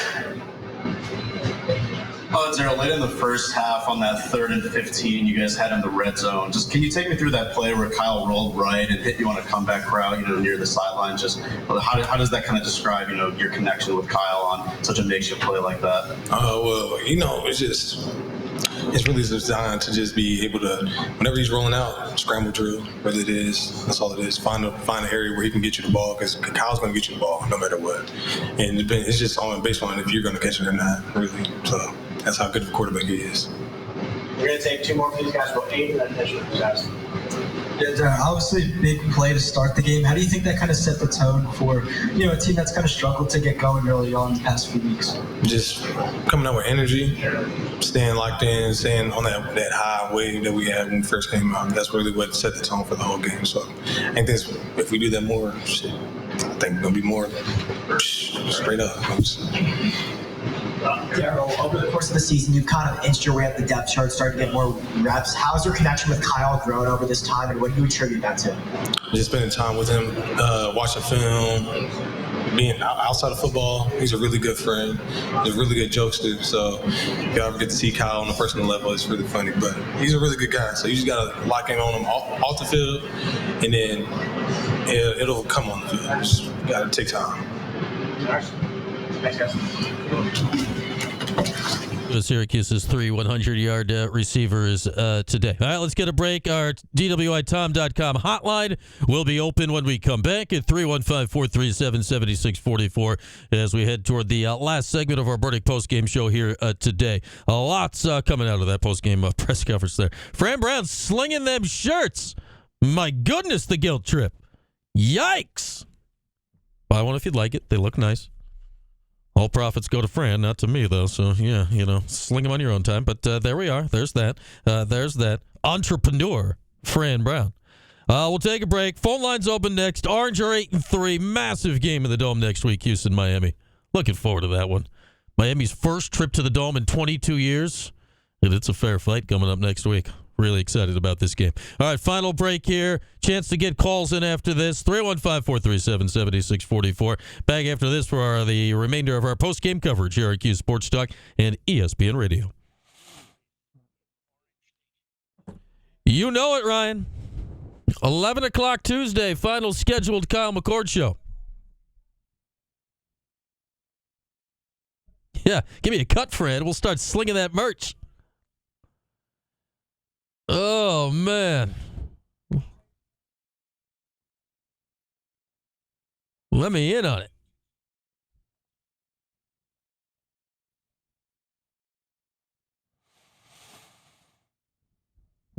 Zero, late in the first half on that 3rd and 15 you guys had in the red zone. Just can you take me through that play where Kyle rolled right and hit you on a comeback route, near the sideline? Just how does that kind of describe, your connection with Kyle on such a makeshift play like that? It's really designed to just be able to, whenever he's rolling out, scramble drill, really it is. That's all it is. Find an area where he can get you the ball, because Kyle's going to get you the ball no matter what. And it's just based on if you're going to catch it or not, really. So that's how good of a quarterback he is. We're going to take 2 more for these guys. We'll 8 and then finish with these guys. Yeah, obviously big play to start the game. How do you think that kind of set the tone for a team that's kind of struggled to get going early on the past few weeks? Just coming out with energy, staying locked in, staying on that high wave that we had when we first came out. That's really what set the tone for the whole game. So I think if we do that more, I think we're going to be more straight up. Daryl, over the course of the season, you've kind of inched your way up the depth chart, started to get more reps. How's your connection with Kyle grown over this time, and what do you attribute that to? Just spending time with him, watching film, being outside of football. He's a really good friend. He's a really good jokester. So if you ever get to see Kyle on a personal level, it's really funny. But he's a really good guy. So you just got to lock in on him off the field, and then it'll come on the field. Just got to take time. Thanks, guys. Syracuse's 3 100-yard receivers today. All right, let's get a break. Our DWITom.com hotline will be open when we come back at 315-437-7644 as we head toward the last segment of our Burdick postgame show here today. Lots coming out of that postgame press conference there. Fran Brown slinging them shirts. My goodness, the guilt trip. Yikes. Buy one if you'd like it. They look nice. All profits go to Fran, not to me, though. So, yeah, sling them on your own time. But there we are. There's that. There's that entrepreneur, Fran Brown. We'll take a break. Phone lines open next. Orange are 8-3. Massive game in the Dome next week, Houston, Miami. Looking forward to that one. Miami's first trip to the Dome in 22 years. And it's a fair fight coming up next week. Really excited about this game. All right, final break here. Chance to get calls in after this. 315-437-7644. Back after this for the remainder of our post-game coverage here at Cuse Sports Talk and ESPN Radio. You know it, Ryan. 11 o'clock Tuesday, final scheduled Kyle McCord show. Yeah, give me a cut, Fred. We'll start slinging that merch. Oh, man. Let me in on it.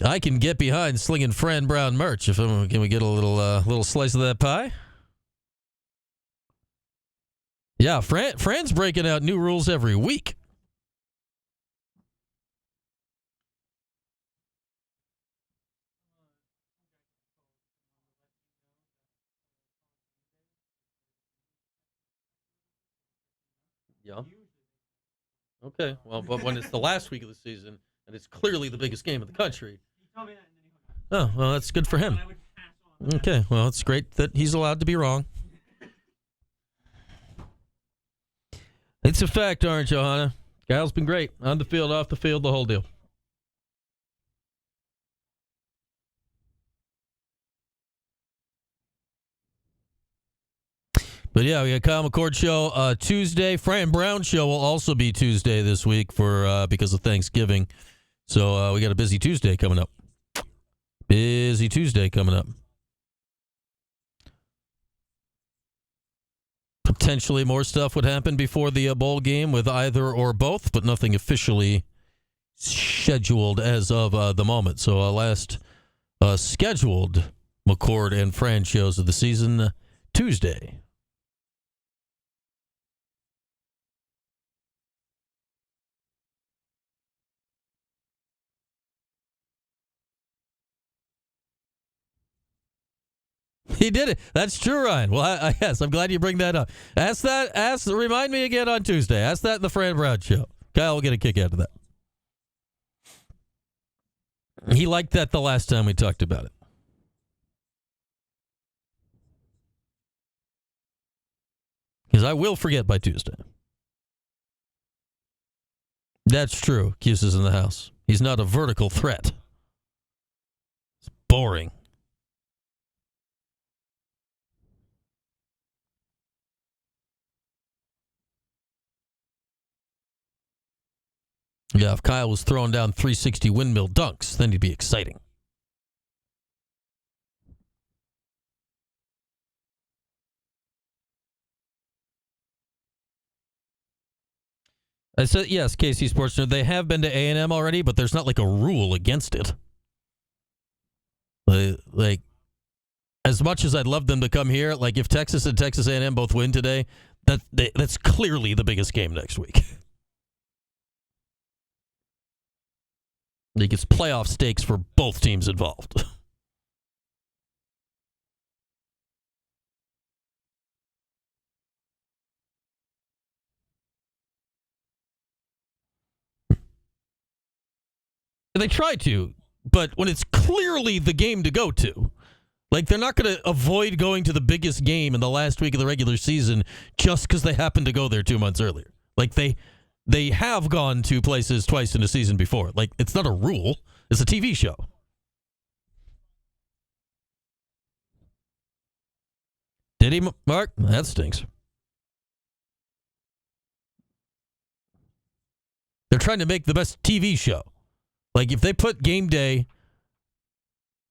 I can get behind slinging Fran Brown merch. Can we get a little slice of that pie? Yeah, Fran's breaking out new rules every week. Yeah. Okay. Well, but when it's the last week of the season and it's clearly the biggest game of the country. Oh, well, that's good for him. Okay. Well, it's great that he's allowed to be wrong. It's a fact, aren't you, Hannah? Kyle's been great. On the field, off the field, the whole deal. But yeah, we got Kyle McCord show Tuesday. Fran Brown show will also be Tuesday this week because of Thanksgiving. So we got a busy Tuesday coming up. Potentially more stuff would happen before the bowl game with either or both, but nothing officially scheduled as of the moment. So last scheduled McCord and Fran shows of the season, Tuesday. He did it. That's true, Ryan. Well, yes, I'm glad you bring that up. Remind me again on Tuesday. Ask that in the Fran Brown show. Kyle will get a kick out of that. He liked that the last time we talked about it. Because I will forget by Tuesday. That's true. Cuse is in the house. He's not a vertical threat. It's boring. Yeah, if Kyle was throwing down 360 windmill dunks, then he'd be exciting. I said, yes, KC Sports Nerd, they have been to A&M already, but there's not like a rule against it. Like, as much as I'd love them to come here, like if Texas and Texas A&M both win today, that's clearly the biggest game next week. Like it's playoff stakes for both teams involved. They try to, but when it's clearly the game to go to, like they're not going to avoid going to the biggest game in the last week of the regular season just because they happened to go there 2 months earlier. Like they have gone to places twice in a season before. Like it's not a rule; it's a TV show. Did he, Mark? That stinks. They're trying to make the best TV show. Like if they put Game Day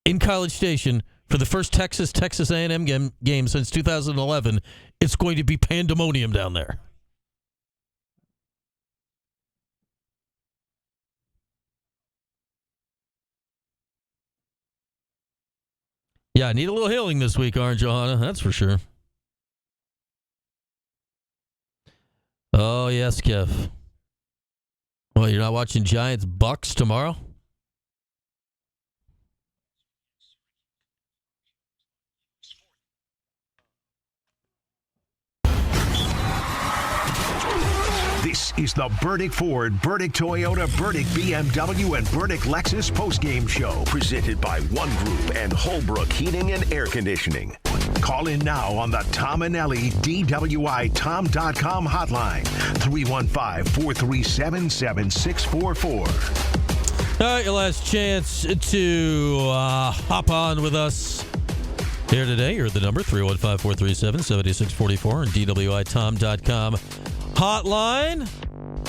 in College Station for the first Texas A&M game since 2011, it's going to be pandemonium down there. Yeah, I need a little healing this week, Orange Johanna. That's for sure. Oh, yes, Kev. Well, you're not watching Giants Bucks tomorrow? This is the Burdick Ford, Burdick Toyota, Burdick BMW, and Burdick Lexus postgame show presented by One Group and Holbrook Heating and Air Conditioning. Call in now on the Tom and Ellie DWITom.com hotline, 315-437-7644. All right, your last chance to hop on with us here today. You're at the number 315-437-7644 and DWITom.com hotline.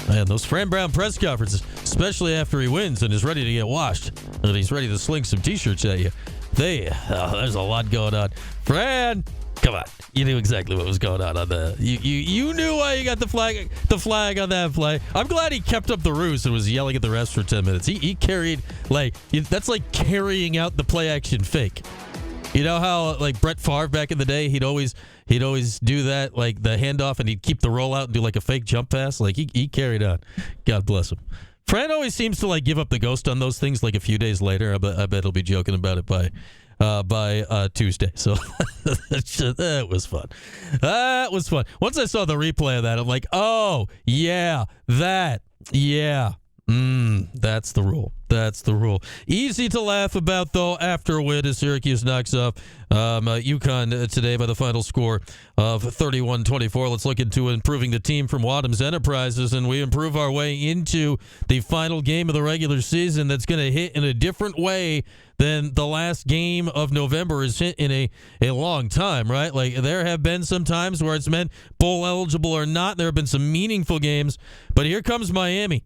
Man, those Fran Brown press conferences, especially after he wins and is ready to get washed, and he's ready to sling some T-shirts at you. There's a lot going on. Fran, come on, you knew exactly what was going on the. You knew why you got the flag on that play. I'm glad he kept up the ruse and was yelling at the refs for 10 minutes. He carried that's like carrying out the play action fake. You know how like Brett Favre back in the day, he'd always do that, like the handoff, and he'd keep the rollout and do like a fake jump pass. Like he carried on. God bless him. Fran always seems to like give up the ghost on those things like a few days later. I bet he'll be joking about it by Tuesday. So that was fun. That was fun. Once I saw the replay of that, I'm like, oh yeah, that, yeah. That's the rule. That's the rule. Easy to laugh about, though, after a win as Syracuse knocks off UConn today by the final score of 31-24. Let's look into improving the team from Wadham's Enterprises, and we improve our way into the final game of the regular season that's going to hit in a different way than the last game of November is hit in a long time, right? Like, there have been some times where it's meant bowl eligible or not. There have been some meaningful games, but here comes Miami.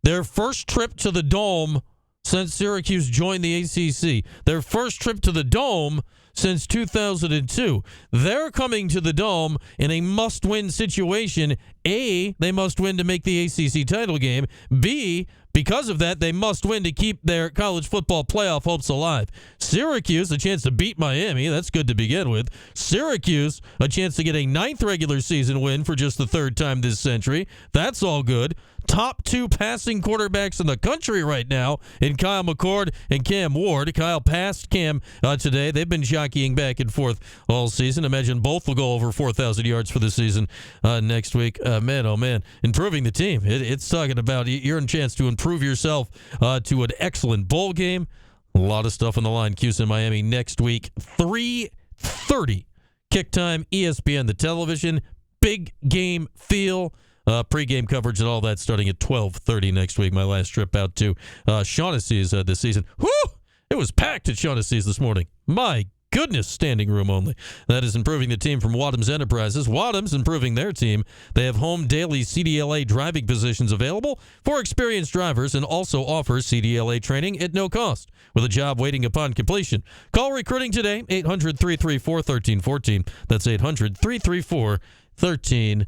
Their first trip to the Dome since Syracuse joined the ACC. Their first trip to the Dome since 2002. They're coming to the Dome in a must-win situation. A, they must win to make the ACC title game. B, because of that, they must win to keep their college football playoff hopes alive. Syracuse, a chance to beat Miami. That's good to begin with. Syracuse, a chance to get a 9th regular season win for just the 3rd time this century. That's all good. Top 2 passing quarterbacks in the country right now in Kyle McCord and Cam Ward. Kyle passed Cam today. They've been jockeying back and forth all season. Imagine both will go over 4,000 yards for the season next week. Man, oh man, improving the team. It's talking about you're in chance to improve yourself to an excellent bowl game. A lot of stuff on the line. Cuse in Miami next week. 3:30 kick time. ESPN, the television. Big game feel. Pre-game coverage and all that starting at 12:30 next week. My last trip out to Shaughnessy's this season. Whew! It was packed at Shaughnessy's this morning. My goodness, standing room only. That is improving the team from Wadham's Enterprises. Wadham's improving their team. They have home daily CDLA driving positions available for experienced drivers and also offers CDLA training at no cost with a job waiting upon completion. Call recruiting today, 800-334-1314. That's 800-334-1314.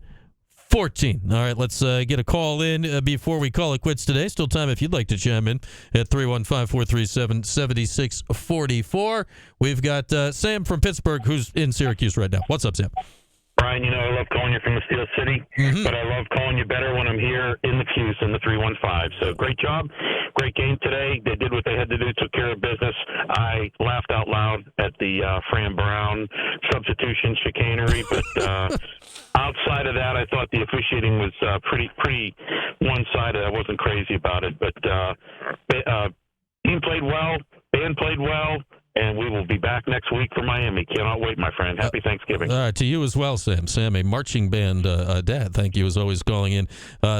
All right, let's get a call in before we call it quits today. Still time if you'd like to chime in at 315-437-7644. We've got Sam from Pittsburgh who's in Syracuse right now. What's up, Sam? Brian, you know I love calling you from the Steel City, but I love calling you better when I'm here in the Cuse in the 315. So great job. Great game today. They did what they had to do, took care of business. I laughed out loud at the Fran Brown substitution chicanery, but outside of that, I thought the officiating was pretty one-sided. I wasn't crazy about it, but team played well, band played well, and we will be back next week for Miami. Cannot wait, my friend. Happy Thanksgiving. All right, to you as well, Sam. Sam, a marching band dad. Thank you as always calling in,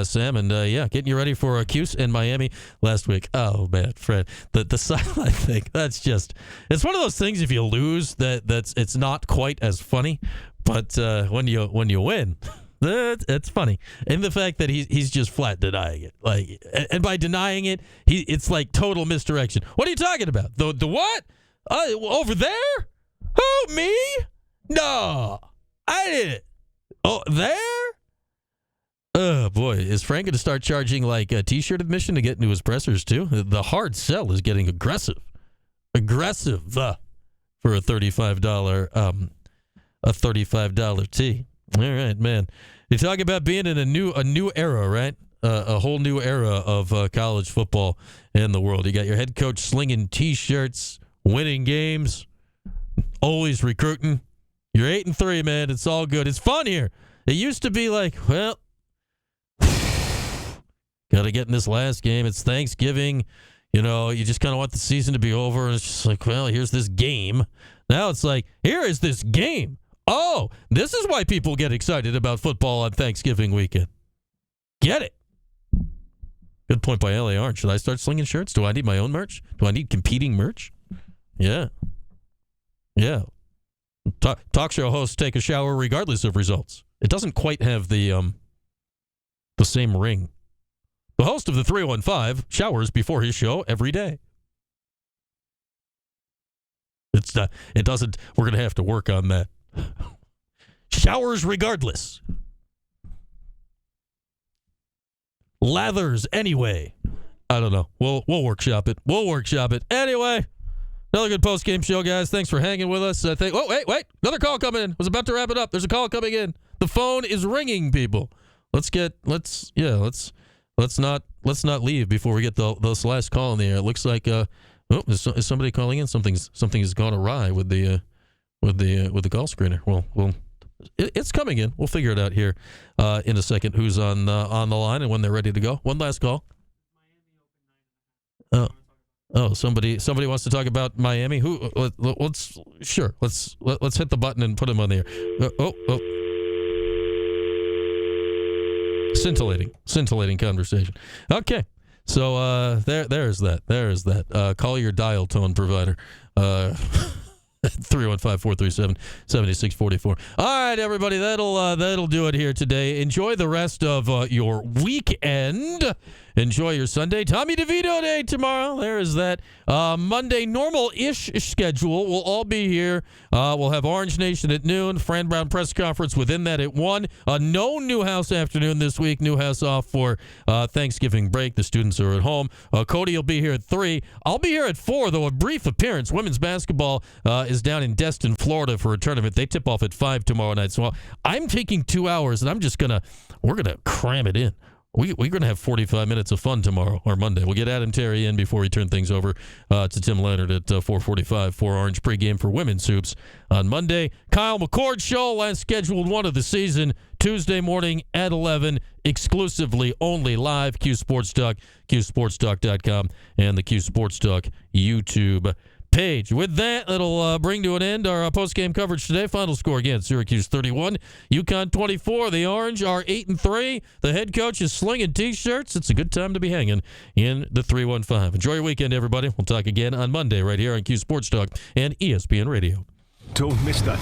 Sam. And, getting you ready for Cuse in Miami last week. Oh, man, Fred. The sideline thing, that's just – it's one of those things if you lose it's not quite as funny. But when you win – it's funny, and the fact that he's just flat denying it, like, and by denying it, it's like total misdirection. What are you talking about? The what? Over there? Who, me? No, I didn't. Oh, there? Oh boy, is Frank going to start charging like a T-shirt admission to get into his pressers too? The hard sell is getting aggressive for a $35 tee. All right, man. You talk about being in a new era, right? A whole new era of college football in the world. You got your head coach slinging T-shirts, winning games, always recruiting. You're 8-3, man. It's all good. It's fun here. It used to be like, well, got to get in this last game. It's Thanksgiving. You know, you just kind of want the season to be over. And it's just like, well, here's this game. Now it's like, here is this game. Oh, this is why people get excited about football on Thanksgiving weekend. Get it. Good point by L.A. Orange. Should I start slinging shirts? Do I need my own merch? Do I need competing merch? Yeah. Talk show hosts take a shower regardless of results. It doesn't quite have the same ring. The host of the 315 showers before his show every day. It doesn't. We're going to have to work on that. Showers regardless. Lathers anyway. I don't know. We'll workshop it. Anyway, another good post-game show, guys. Thanks for hanging with us. Wait. Another call coming in. Was about to wrap it up. There's a call coming in. The phone is ringing, people. Let's not leave before we get this last call in the air. It looks like is somebody calling in? Something has gone awry with the call screener. Well, it's coming in. We'll figure it out here in a second. Who's on the line and when they're ready to go? One last call. Oh, somebody wants to talk about Miami. Who? Let's hit the button and put him on the air. Oh. Scintillating conversation. Okay, so there's that. Call your dial tone provider. 315-437-7644. All right, everybody, that'll do it here today. Enjoy the rest of your weekend. Enjoy your Sunday. Tommy DeVito Day tomorrow. There is that. Monday, normal-ish schedule. We'll all be here. We'll have Orange Nation at noon. Fran Brown press conference within that at 1. No Newhouse afternoon this week. Newhouse off for Thanksgiving break. The students are at home. Cody will be here at 3. I'll be here at 4, though a brief appearance. Women's basketball is down in Destin, Florida for a tournament. They tip off at 5 tomorrow night. So I'm taking 2 hours, and we're going to cram it in. We're going to have 45 minutes of fun tomorrow or Monday. We'll get Adam Terry in before we turn things over to Tim Leonard at 4:45 for Orange pregame for women's hoops on Monday. Kyle McCord show, last scheduled one of the season, Tuesday morning at 11, exclusively only live, Cuse Sports Talk, CuseSportsTalk.com, and the Cuse Sports Talk YouTube page. With that, it'll bring to an end our post-game coverage today. Final score again, Syracuse 31, UConn 24. The Orange are 8-3. The head coach is slinging T-shirts. It's a good time to be hanging in the 315. Enjoy your weekend, everybody. We'll talk again on Monday right here on Cuse Sports Talk and ESPN Radio. Don't miss the